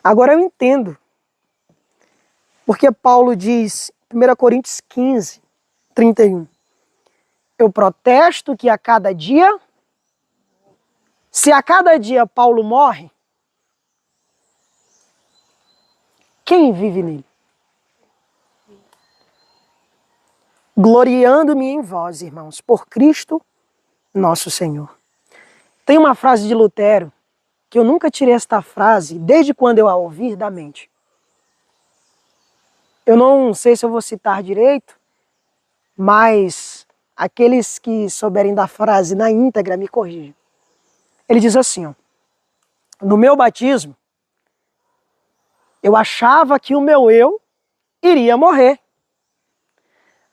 agora eu entendo. Porque Paulo diz, 1 Coríntios 15, 31, eu protesto que a cada dia, se a cada dia Paulo morre, quem vive nele? Gloriando-me em vós, irmãos, por Cristo nosso Senhor. Tem uma frase de Lutero, que eu nunca tirei esta frase, desde quando eu a ouvi, da mente. Eu não sei se eu vou citar direito, mas aqueles que souberem da frase na íntegra me corrigem. Ele diz assim, ó, no meu batismo, eu achava que o meu eu iria morrer.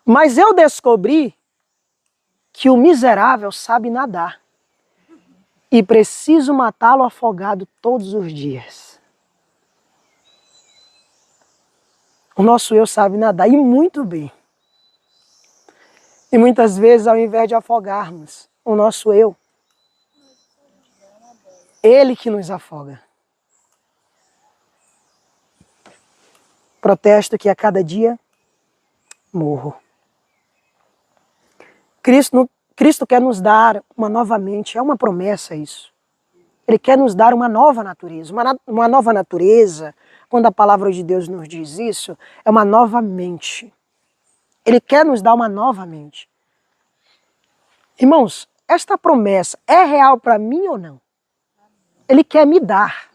Mas eu descobri que o miserável sabe nadar e preciso matá-lo afogado todos os dias. O nosso eu sabe nadar e muito bem. E muitas vezes, ao invés de afogarmos o nosso eu, ele que nos afoga. Protesto que a cada dia morro. Cristo quer nos dar uma nova mente, é uma promessa isso. Ele quer nos dar uma nova natureza. Uma nova natureza, quando a palavra de Deus nos diz isso, é uma nova mente. Ele quer nos dar uma nova mente. Irmãos, esta promessa é real para mim ou não? Ele quer me dar.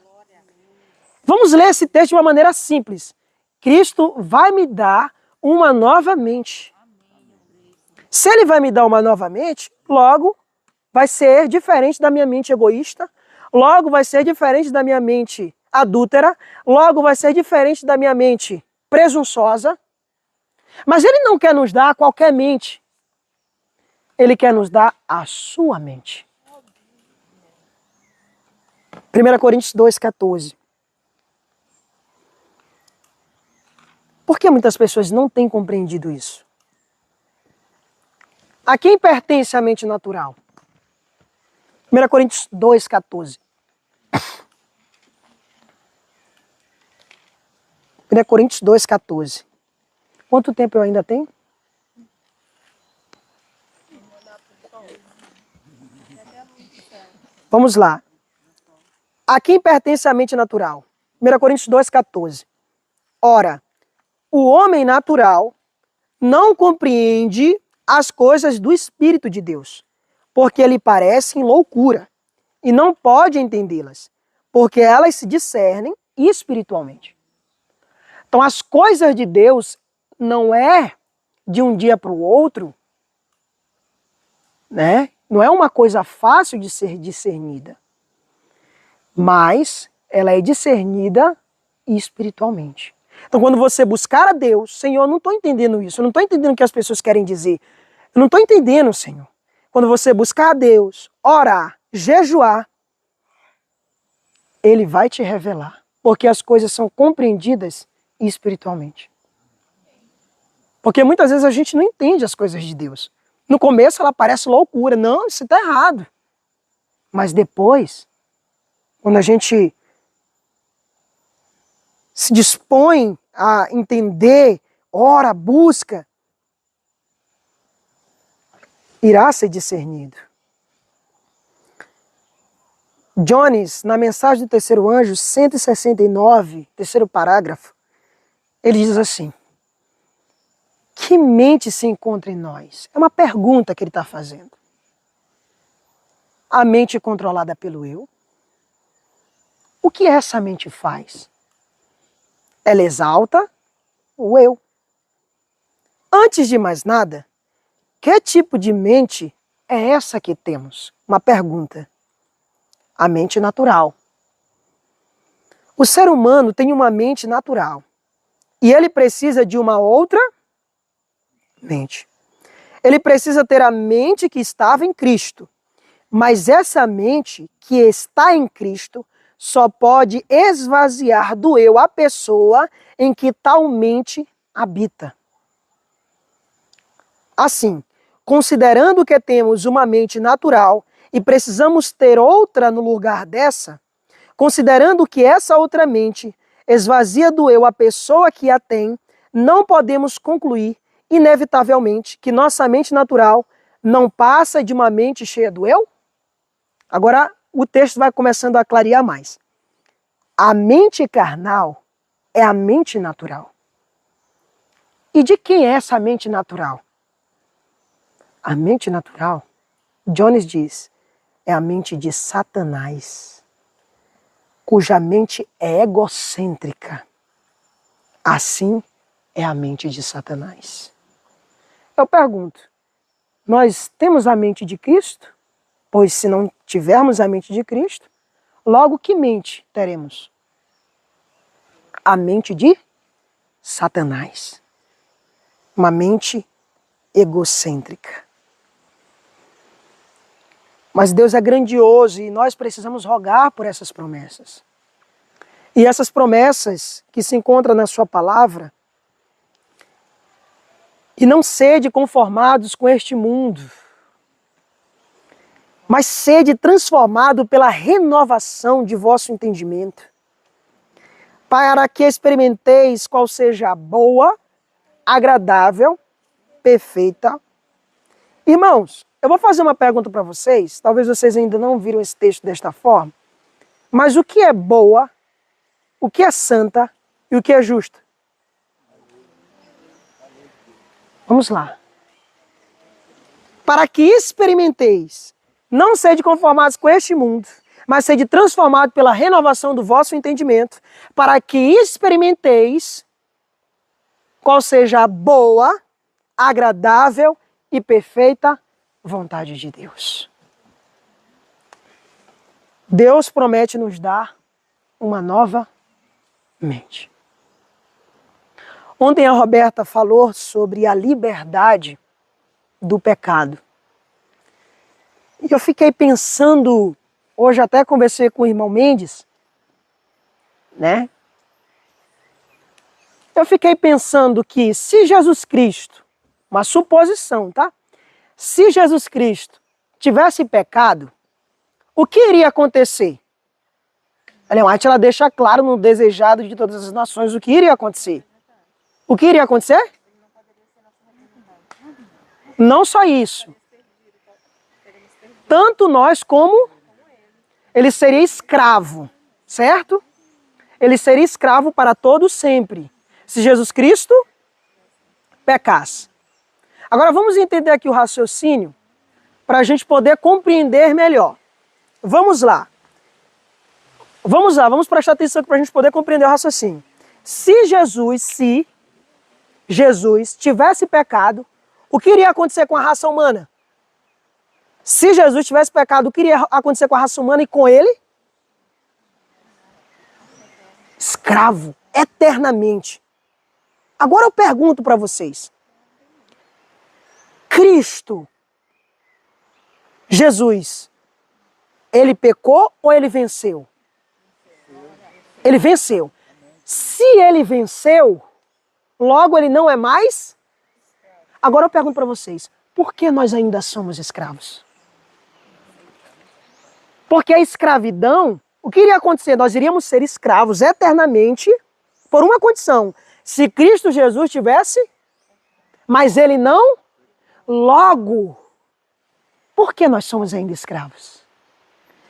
Vamos ler esse texto de uma maneira simples. Cristo vai me dar uma nova mente. Se ele vai me dar uma nova mente, logo vai ser diferente da minha mente egoísta, logo vai ser diferente da minha mente adúltera, logo vai ser diferente da minha mente presunçosa. Mas ele não quer nos dar qualquer mente. Ele quer nos dar a sua mente. 1 Coríntios 2,14. Por que muitas pessoas não têm compreendido isso? A quem pertence a mente natural? 1 Coríntios 2,14. 1 Coríntios 2,14. Quanto tempo eu ainda tenho? Vamos lá. A quem pertence a mente natural? 1 Coríntios 2,14. Ora, o homem natural não compreende as coisas do Espírito de Deus, porque lhe parecem loucura, e não pode entendê-las, porque elas se discernem espiritualmente. Então as coisas de Deus não é de um dia para o outro, né? Não é uma coisa fácil de ser discernida, mas ela é discernida espiritualmente. Então Então, quando você buscar a Deus, Senhor, eu não estou entendendo isso, eu não estou entendendo o que as pessoas querem dizer. Eu não estou entendendo, Senhor. Quando você buscar a Deus, orar, jejuar, Ele vai te revelar. Porque as coisas são compreendidas espiritualmente. Porque muitas vezes a gente não entende as coisas de Deus. No começo ela parece loucura. Não, isso está errado. Mas depois, quando a gente se dispõe a entender, ora, busca, irá ser discernido. Jones, na mensagem do terceiro anjo, 169, terceiro parágrafo, ele diz assim: que mente se encontra em nós? É uma pergunta que ele está fazendo. A mente controlada pelo eu? O que essa mente faz? Ela exalta o eu. Antes de mais nada, que tipo de mente é essa que temos? Uma pergunta. A mente natural. O ser humano tem uma mente natural. E ele precisa de uma outra mente. Ele precisa ter a mente que estava em Cristo. Mas essa mente que está em Cristo só pode esvaziar do eu a pessoa em que tal mente habita. Assim, considerando que temos uma mente natural e precisamos ter outra no lugar dessa, considerando que essa outra mente esvazia do eu a pessoa que a tem, não podemos concluir, inevitavelmente, que nossa mente natural não passa de uma mente cheia do eu? Agora, o texto vai começando a clarear mais. A mente carnal é a mente natural. E de quem é essa mente natural? A mente natural, Jones diz, é a mente de Satanás, cuja mente é egocêntrica. Assim é a mente de Satanás. Eu pergunto, nós temos a mente de Cristo? Pois se não tivermos a mente de Cristo, logo que mente teremos? A mente de Satanás. Uma mente egocêntrica. Mas Deus é grandioso e nós precisamos rogar por essas promessas. E essas promessas que se encontram na sua palavra, e não sede conformados com este mundo, mas sede transformado pela renovação de vosso entendimento, para que experimenteis qual seja a boa, agradável, perfeita. Irmãos, eu vou fazer uma pergunta para vocês, talvez vocês ainda não viram esse texto desta forma, mas o que é boa, o que é santa e o que é justa? Vamos lá. Para que experimenteis, não sede conformados com este mundo, mas sede transformado pela renovação do vosso entendimento, para que experimenteis qual seja a boa, agradável e perfeita vontade de Deus. Deus promete nos dar uma nova mente. Ontem a Roberta falou sobre a liberdade do pecado. E eu fiquei pensando, hoje até conversei com o irmão Mendes, né? Eu fiquei pensando que se Jesus Cristo, uma suposição, tá? Se Jesus Cristo tivesse pecado, o que iria acontecer? Ellen White, ela deixa claro no Desejado de Todas as Nações o que iria acontecer. O que iria acontecer? Não só isso. Tanto nós como ele seria escravo, certo? Ele seria escravo para todo sempre, se Jesus Cristo pecasse. Agora vamos entender aqui o raciocínio para a gente poder compreender melhor. Vamos lá. Vamos prestar atenção para a gente poder compreender o raciocínio. Se Jesus tivesse pecado, o que iria acontecer com a raça humana? Se Jesus tivesse pecado, o que iria acontecer com a raça humana e com ele? Escravo, eternamente. Agora eu pergunto para vocês. Cristo, Jesus, ele pecou ou ele venceu? Ele venceu. Se ele venceu, logo ele não é mais? Agora eu pergunto para vocês, por que nós ainda somos escravos? Porque a escravidão, o que iria acontecer? Nós iríamos ser escravos eternamente por uma condição. Se Cristo Jesus tivesse, mas ele não, logo, por que nós somos ainda escravos?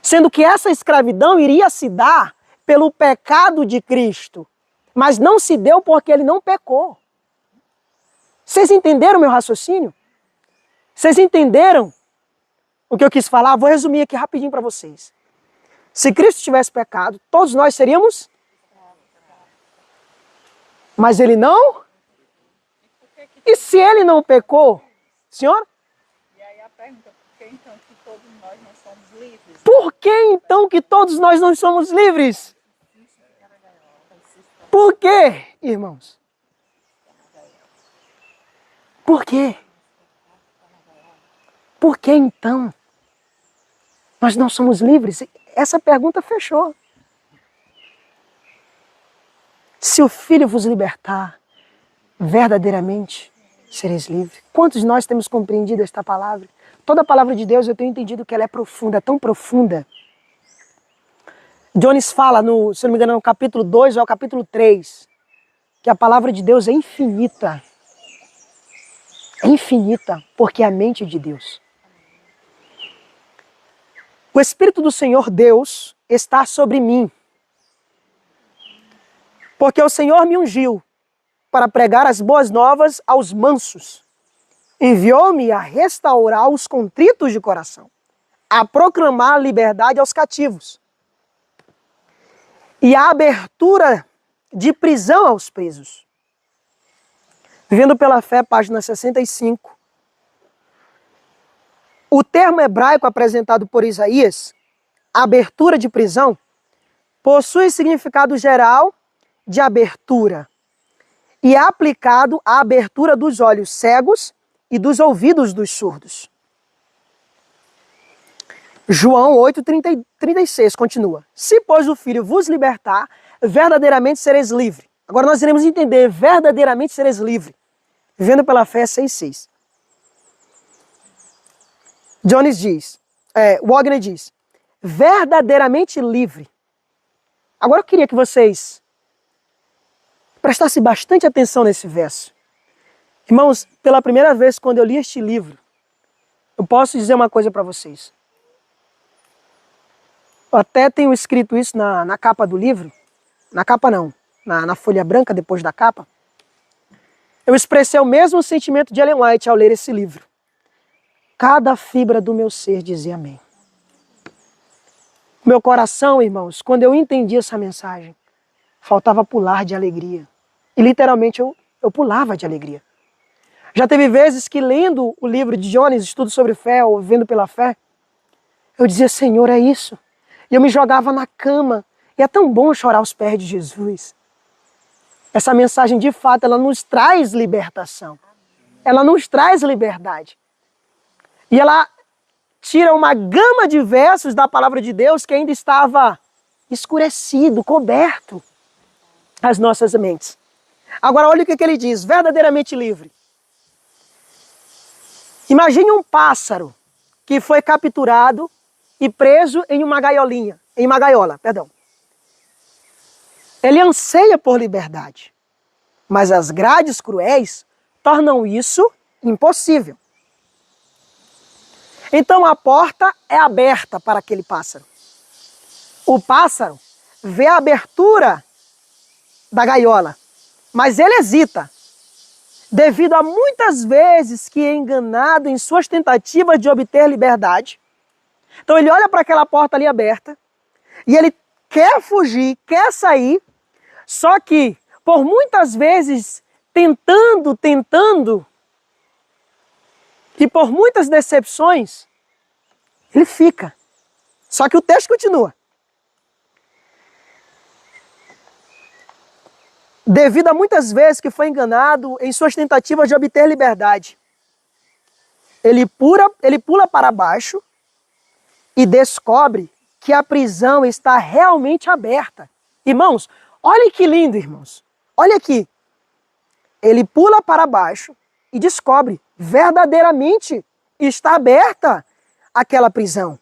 Sendo que essa escravidão iria se dar pelo pecado de Cristo, mas não se deu porque ele não pecou. Vocês entenderam o meu raciocínio? Vocês entenderam o que eu quis falar? Vou resumir aqui rapidinho para vocês. Se Cristo tivesse pecado, todos nós seríamos? Mas ele não? E se ele não pecou? Senhor? E aí a pergunta, por que então que todos nós não somos livres? Por que então que todos nós não somos livres? Por quê, irmãos? Por quê? Por que então nós não somos livres? Essa pergunta fechou. Se o Filho vos libertar, verdadeiramente sereis livres. Quantos de nós temos compreendido esta palavra? Toda a palavra de Deus eu tenho entendido que ela é profunda, tão profunda. Jones fala, se não me engano, no capítulo 2 ou ao capítulo 3, que a palavra de Deus é infinita. É infinita, porque é a mente de Deus. O Espírito do Senhor Deus está sobre mim, porque o Senhor me ungiu para pregar as boas novas aos mansos. Enviou-me a restaurar os contritos de coração, a proclamar liberdade aos cativos e a abertura de prisão aos presos. Vivendo pela Fé, página 65. O termo hebraico apresentado por Isaías, abertura de prisão, possui significado geral de abertura e é aplicado à abertura dos olhos cegos e dos ouvidos dos surdos. João 8:36 continua. Se, pois, o Filho vos libertar, verdadeiramente sereis livre. Agora nós iremos entender, verdadeiramente sereis livre. Vivendo pela Fé 6:6. Jones diz, Wagner diz, verdadeiramente livre. Agora eu queria que vocês prestassem bastante atenção nesse verso. Irmãos, pela primeira vez quando eu li este livro, eu posso dizer uma coisa para vocês. Eu até tenho escrito isso na capa do livro. Na capa não, na folha branca depois da capa. Eu expressei o mesmo sentimento de Ellen White ao ler esse livro. Cada fibra do meu ser dizia amém. Meu coração, irmãos, quando eu entendi essa mensagem, faltava pular de alegria. E literalmente eu pulava de alegria. Já teve vezes que lendo o livro de Jones, Estudo sobre Fé, ou Vivendo pela Fé, eu dizia, Senhor, é isso. E eu me jogava na cama. E é tão bom chorar aos pés de Jesus. Essa mensagem, de fato, ela nos traz libertação. Ela nos traz liberdade. E ela tira uma gama de versos da palavra de Deus que ainda estava escurecido, coberto as nossas mentes. Agora olha o que ele diz, verdadeiramente livre. Imagine um pássaro que foi capturado e preso em uma gaiola. Ele anseia por liberdade, mas as grades cruéis tornam isso impossível. Então a porta é aberta para aquele pássaro. O pássaro vê a abertura da gaiola, mas ele hesita, devido a muitas vezes que é enganado em suas tentativas de obter liberdade. Então ele olha para aquela porta ali aberta e ele quer fugir, quer sair, só que por muitas vezes tentando, e por muitas decepções, ele fica. Só que o texto continua. devido a muitas vezes que foi enganado em suas tentativas de obter liberdade. Ele pula para baixo e descobre que a prisão está realmente aberta. Irmãos, olha que lindo, irmãos. Olha aqui. Ele pula para baixo e descobre verdadeiramente está aberta aquela prisão.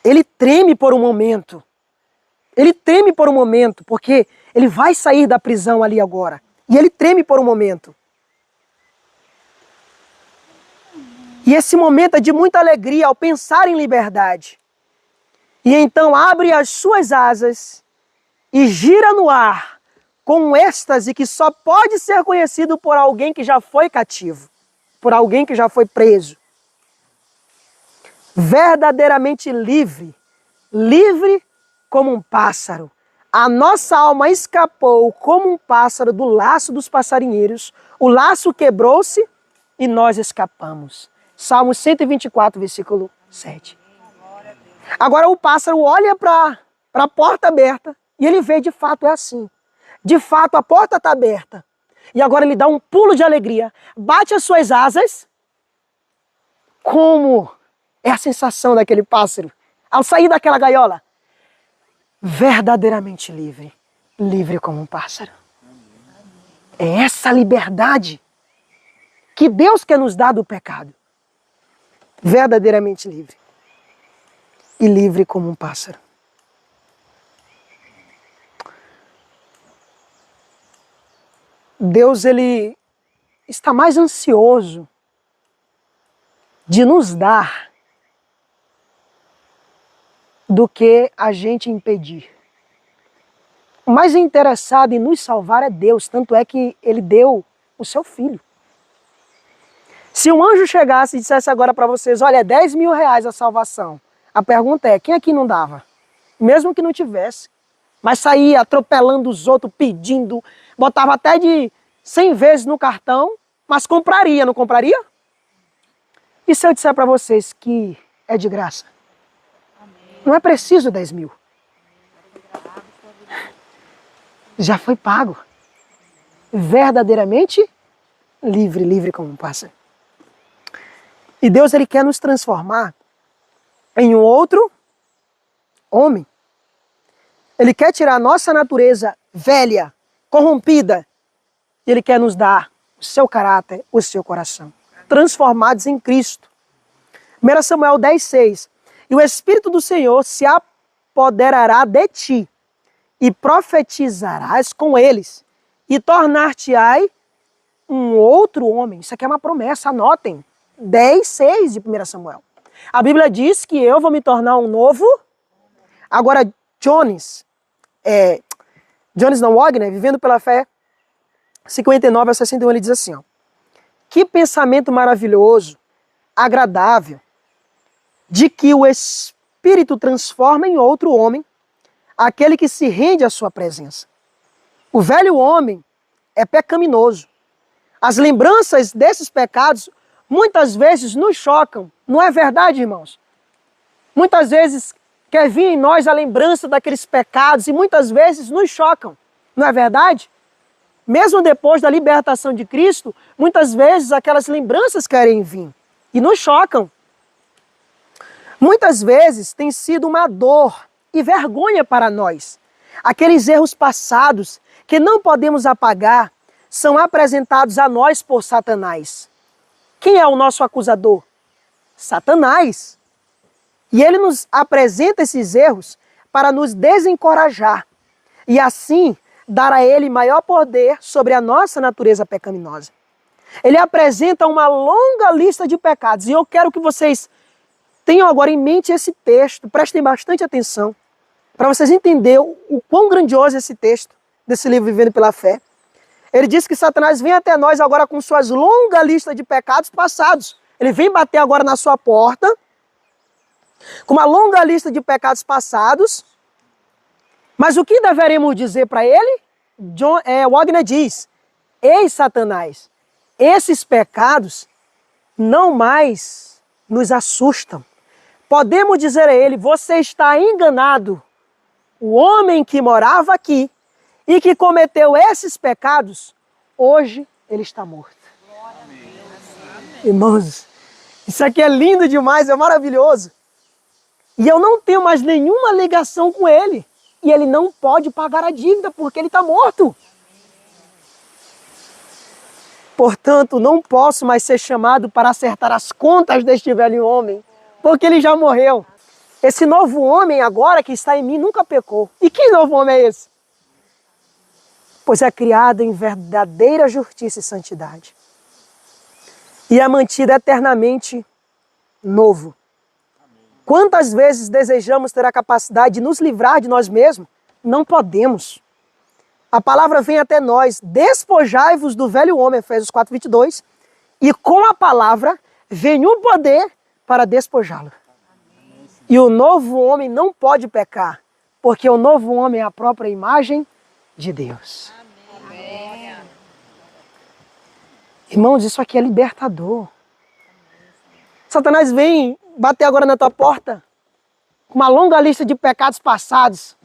Ele treme por um momento. Ele treme por um momento, porque ele vai sair da prisão ali agora. E ele treme por um momento. E esse momento é de muita alegria ao pensar em liberdade. E então abre as suas asas e gira no ar com um êxtase que só pode ser conhecido por alguém que já foi cativo, por alguém que já foi preso. Verdadeiramente livre, livre como um pássaro. A nossa alma escapou como um pássaro do laço dos passarinheiros. O laço quebrou-se e nós escapamos. Salmo 124, versículo 7. Agora o pássaro olha para a porta aberta e ele vê de fato é assim. De fato a porta está aberta. E agora ele dá um pulo de alegria, bate as suas asas. Como é a sensação daquele pássaro ao sair daquela gaiola? Verdadeiramente livre, livre como um pássaro. É essa liberdade que Deus quer nos dar do pecado. Verdadeiramente livre. E livre como um pássaro. Deus, ele está mais ansioso de nos dar do que a gente impedir. O mais interessado em nos salvar é Deus, tanto é que ele deu o seu filho. Se um anjo chegasse e dissesse agora para vocês, olha, é 10 mil reais a salvação. A pergunta é, quem aqui não dava? Mesmo que não tivesse. Mas saía atropelando os outros, pedindo, botava até de 100 vezes no cartão, mas compraria, não compraria? E se eu disser para vocês que é de graça? Não é preciso 10 mil. Já foi pago. Verdadeiramente livre, livre como um pássaro. E Deus, ele quer nos transformar em um outro homem. Ele quer tirar a nossa natureza velha, corrompida. E ele quer nos dar o seu caráter, o seu coração. Transformados em Cristo. 1 Samuel 10,6. E o Espírito do Senhor se apoderará de ti, e profetizarás com eles, e tornar-te-ai um outro homem. Isso aqui é uma promessa, anotem. 10,6 de 1 Samuel. A Bíblia diz que eu vou me tornar um novo. Agora, Jones Wagner, Vivendo pela Fé, 59 a 61, ele diz assim, ó, que pensamento maravilhoso, agradável, de que o Espírito transforma em outro homem aquele que se rende à sua presença. O velho homem é pecaminoso. As lembranças desses pecados muitas vezes nos chocam. Não é verdade, irmãos? Muitas vezes quer vir em nós a lembrança daqueles pecados e muitas vezes nos chocam. Não é verdade? Mesmo depois da libertação de Cristo, muitas vezes aquelas lembranças querem vir e nos chocam. Muitas vezes tem sido uma dor e vergonha para nós. Aqueles erros passados que não podemos apagar são apresentados a nós por Satanás. Quem é o nosso acusador? Satanás. E ele nos apresenta esses erros para nos desencorajar e assim dar a ele maior poder sobre a nossa natureza pecaminosa. Ele apresenta uma longa lista de pecados e eu quero que vocês tenham agora em mente esse texto, prestem bastante atenção, para vocês entenderem o quão grandioso é esse texto desse livro Vivendo pela Fé. Ele diz que Satanás vem até nós agora com suas longa lista de pecados passados. Ele vem bater agora na sua porta, com uma longa lista de pecados passados. Mas o que deveremos dizer para ele? Wagner diz, ei Satanás, esses pecados não mais nos assustam. Podemos dizer a ele, você está enganado. o homem que morava aqui e que cometeu esses pecados, hoje ele está morto. Irmãos, isso aqui é lindo demais, é maravilhoso. E eu não tenho mais nenhuma ligação com ele. E ele não pode pagar a dívida porque ele está morto. Portanto, não posso mais ser chamado para acertar as contas deste velho homem, porque ele já morreu. Esse novo homem agora que está em mim nunca pecou. E que novo homem é esse? Pois é criado em verdadeira justiça e santidade. E é mantido eternamente novo. Quantas vezes desejamos ter a capacidade de nos livrar de nós mesmos? Não podemos. A palavra vem até nós, despojai-vos do velho homem, Efésios 4:22, e com a palavra vem o poder para despojá-lo. E o novo homem não pode pecar, porque o novo homem é a própria imagem de Deus. Amém. Irmãos, isso aqui é libertador. Satanás vem bater agora na tua porta com uma longa lista de pecados passados.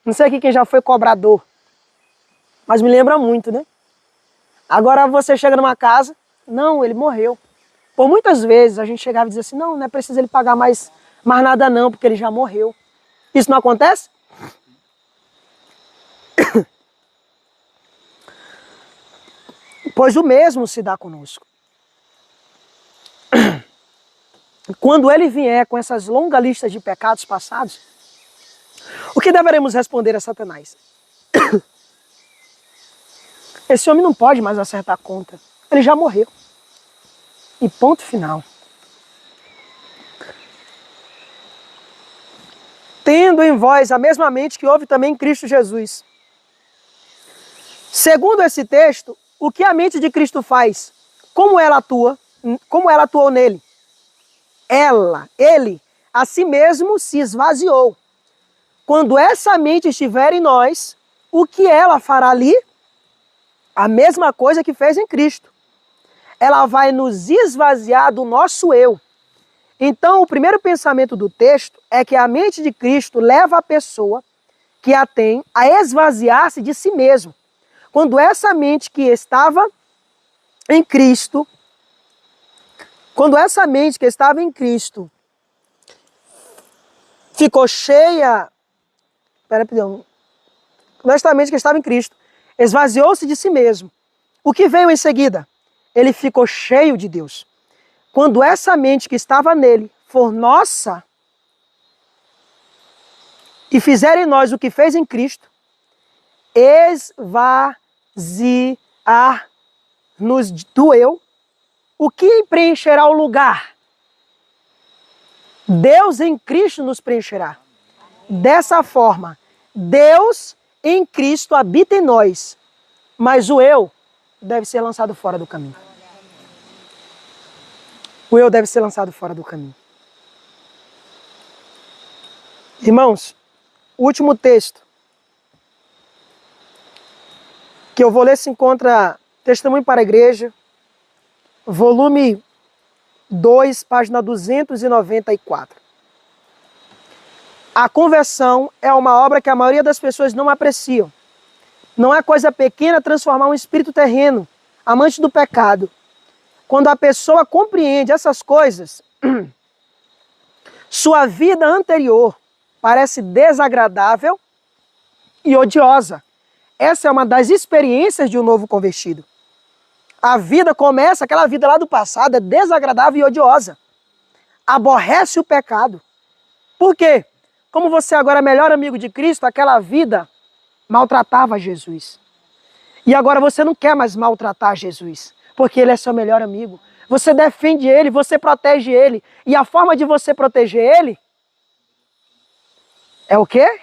Não sei aqui quem já foi cobrador, mas me lembra muito, né? Agora você chega numa casa, não, ele morreu. Por muitas vezes a gente chegava e dizia assim, não é preciso ele pagar mais nada não, porque ele já morreu. Isso não acontece? Pois o mesmo se dá conosco. Quando ele vier com essas longas listas de pecados passados, o que deveremos responder a Satanás? Esse homem não pode mais acertar a conta. Ele já morreu. E ponto final. Tendo em vós a mesma mente que houve também em Cristo Jesus. Segundo esse texto, o que a mente de Cristo faz? Como ela atuou nele? Ele, a si mesmo se esvaziou. Quando essa mente estiver em nós, o que ela fará ali? A mesma coisa que fez em Cristo. Ela vai nos esvaziar do nosso eu. Então, o primeiro pensamento do texto é que a mente de Cristo leva a pessoa que a tem a esvaziar-se de si mesmo. Quando essa mente que estava em Cristo, ficou cheia, quando essa mente que estava em Cristo esvaziou-se de si mesmo, o que veio em seguida? Ele ficou cheio de Deus. Quando essa mente que estava nele for nossa e fizer em nós o que fez em Cristo, esvaziar-nos do eu, o que preencherá o lugar? Deus em Cristo nos preencherá. Dessa forma, Deus em Cristo habita em nós, mas o eu deve ser lançado fora do caminho. O eu deve ser lançado fora do caminho. Irmãos, o último texto que eu vou ler se encontra Testemunho para a Igreja, volume 2, página 294. A conversão é uma obra que a maioria das pessoas não apreciam. Não é coisa pequena transformar um espírito terreno, amante do pecado. Quando a pessoa compreende essas coisas, sua vida anterior parece desagradável e odiosa. Essa é uma das experiências de um novo convertido. A vida começa, aquela vida lá do passado, é desagradável e odiosa. Aborrece o pecado. Por quê? Como você agora é melhor amigo de Cristo, aquela vida maltratava Jesus. E agora você não quer mais maltratar Jesus, porque ele é seu melhor amigo. Você defende ele, você protege ele. E a forma de você proteger ele é o quê?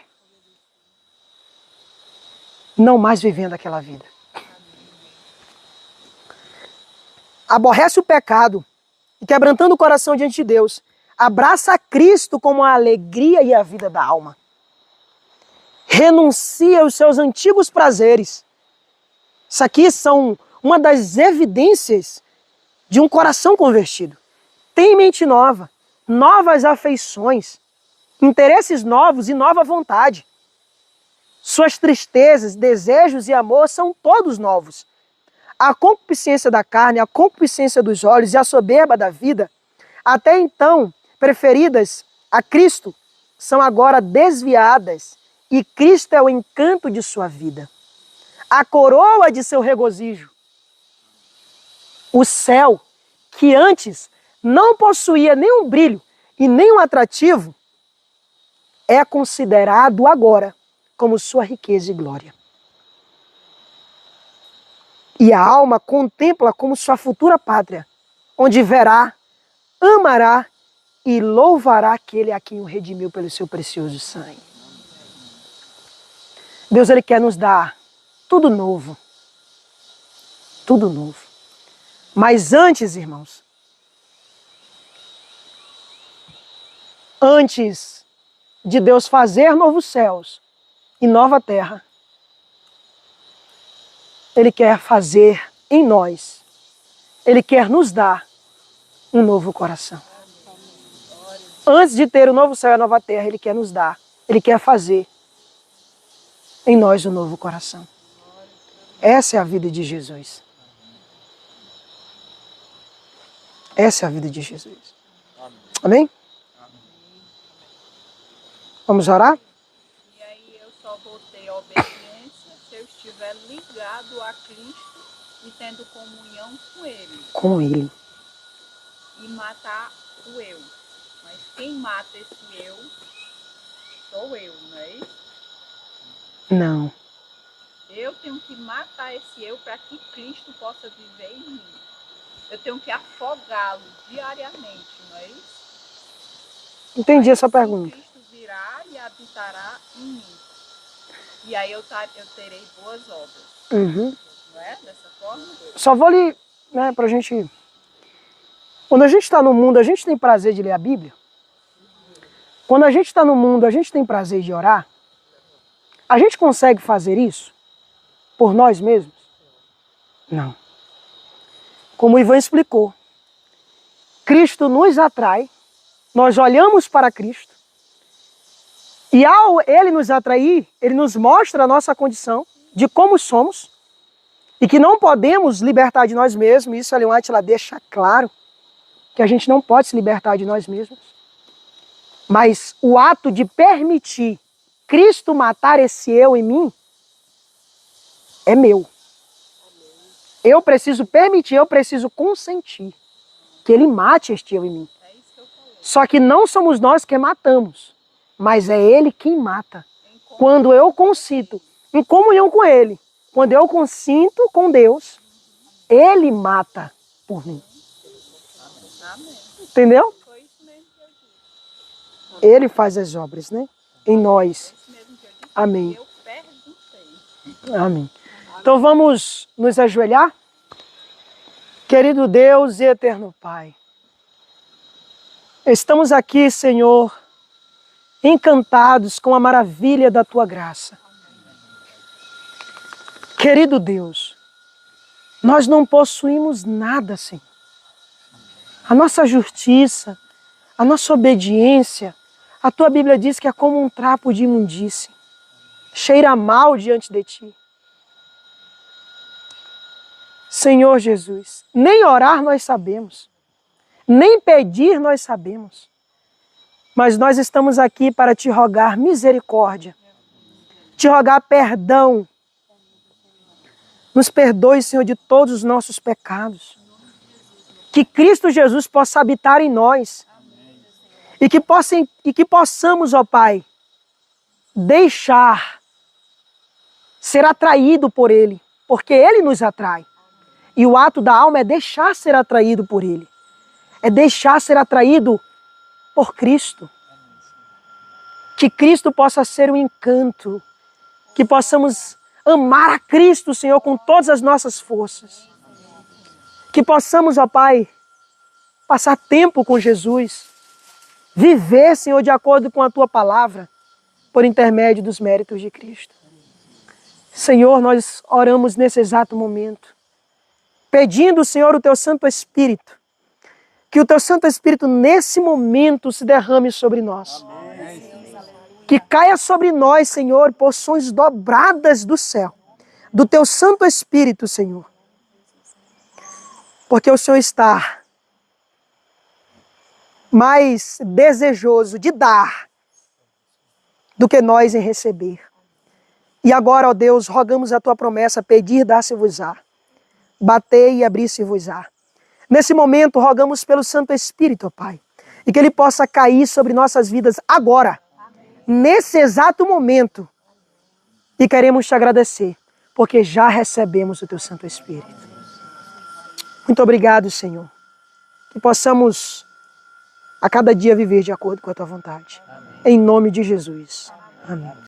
Não mais vivendo aquela vida. Aborrece o pecado e quebrantando o coração diante de Deus, abraça Cristo como a alegria e a vida da alma. Renuncia aos seus antigos prazeres. Isso aqui são uma das evidências de um coração convertido. Tem mente nova, novas afeições, interesses novos e nova vontade. Suas tristezas, desejos e amor são todos novos. A concupiscência da carne, a concupiscência dos olhos e a soberba da vida, até então preferidas a Cristo, são agora desviadas e Cristo é o encanto de sua vida, a coroa de seu regozijo. O céu, que antes não possuía nenhum brilho e nenhum atrativo, é considerado agora como sua riqueza e glória. E a alma contempla como sua futura pátria, onde verá, amará e louvará aquele a quem o redimiu pelo seu precioso sangue. Deus, Ele quer nos dar tudo novo. Tudo novo. Mas antes, irmãos, antes de Deus fazer novos céus e nova terra, Ele quer fazer em nós, Ele quer nos dar um novo coração. Antes de ter o novo céu e a nova terra, Ele quer nos dar, Ele quer fazer em nós um novo coração. Essa é a vida de Jesus. Essa é a vida de Jesus. Amém? Vamos orar? E aí eu só vou ter obediência se eu estiver ligado a Cristo e tendo comunhão com Ele. Com Ele. E matar o eu. Mas quem mata esse eu sou eu, não é isso? Não. Eu tenho que matar esse eu para que Cristo possa viver em mim. Eu tenho que afogá-lo diariamente, não é isso? Entendi essa pergunta. Cristo virá e habitará em mim. E aí eu terei boas obras. Uhum. Não é? Dessa forma? Só vou ler, né, pra gente... Quando a gente está no mundo, a gente tem prazer de ler a Bíblia? Quando a gente está no mundo, a gente tem prazer de orar? A gente consegue fazer isso por nós mesmos? Não. Como o Ivan explicou, Cristo nos atrai, nós olhamos para Cristo, e ao Ele nos atrair, Ele nos mostra a nossa condição de como somos, e que não podemos libertar de nós mesmos. Isso Ellen White ela deixa claro, que a gente não pode se libertar de nós mesmos. Mas o ato de permitir Cristo matar esse eu em mim, é meu. Eu preciso permitir, eu preciso consentir que Ele mate este eu em mim. É isso que eu falei. Só que não somos nós que matamos, mas é Ele quem mata. Quando eu consinto em comunhão com Ele, quando eu consinto com Deus, Ele mata por mim. Amém. Entendeu? Foi isso mesmo que eu disse. Ele faz as obras, né? Em nós. Foi isso mesmo que eu disse. Amém. Eu perguntei. Amém. Então vamos nos ajoelhar? Querido Deus e eterno Pai, estamos aqui, Senhor, encantados com a maravilha da Tua graça. Querido Deus, nós não possuímos nada, Senhor. A nossa justiça, a nossa obediência, a Tua Bíblia diz que é como um trapo de imundície, cheira mal diante de Ti. Senhor Jesus, nem orar nós sabemos, nem pedir nós sabemos, mas nós estamos aqui para Te rogar misericórdia, Te rogar perdão. Nos perdoe, Senhor, de todos os nossos pecados. Que Cristo Jesus possa habitar em nós. E que possamos, ó Pai, deixar ser atraído por Ele, porque Ele nos atrai. E o ato da alma é deixar ser atraído por Ele. É deixar ser atraído por Cristo. Que Cristo possa ser um encanto. Que possamos amar a Cristo, Senhor, com todas as nossas forças. Que possamos, ó Pai, passar tempo com Jesus. Viver, Senhor, de acordo com a Tua palavra, por intermédio dos méritos de Cristo. Senhor, nós oramos nesse exato momento, pedindo, Senhor, o Teu Santo Espírito, que o Teu Santo Espírito nesse momento se derrame sobre nós. Amém. Que caia sobre nós, Senhor, porções dobradas do céu, do Teu Santo Espírito, Senhor. Porque o Senhor está mais desejoso de dar do que nós em receber. E agora, ó Deus, rogamos a Tua promessa, pedir, dar-se-vos-á. Bater e abrir-se-vos-á. Nesse momento, rogamos pelo Santo Espírito, ó Pai, e que Ele possa cair sobre nossas vidas agora, nesse exato momento. E queremos te agradecer, porque já recebemos o Teu Santo Espírito. Muito obrigado, Senhor. Que possamos a cada dia viver de acordo com a Tua vontade. Amém. Em nome de Jesus. Amém.